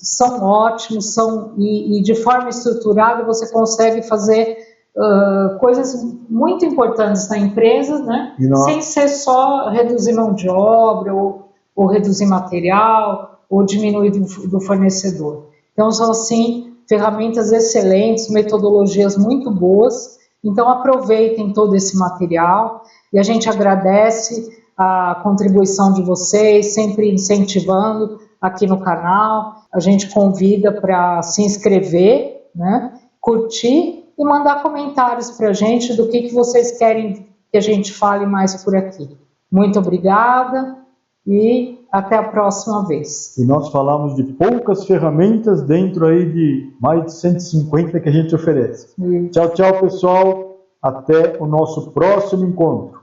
são ótimos, e de forma estruturada você consegue fazer coisas muito importantes na empresa, né? Sem ser só reduzir mão de obra, ou reduzir material, ou diminuir do fornecedor. Então são assim ferramentas excelentes, metodologias muito boas. Então aproveitem todo esse material e a gente agradece a contribuição de vocês, sempre incentivando aqui no canal. A gente convida para se inscrever, né? Curtir e mandar comentários para a gente do que vocês querem que a gente fale mais por aqui. Muito obrigada e até a próxima vez. E nós falamos de poucas ferramentas dentro aí de mais de 150 que a gente oferece. Tchau, tchau, pessoal. Até o nosso próximo encontro.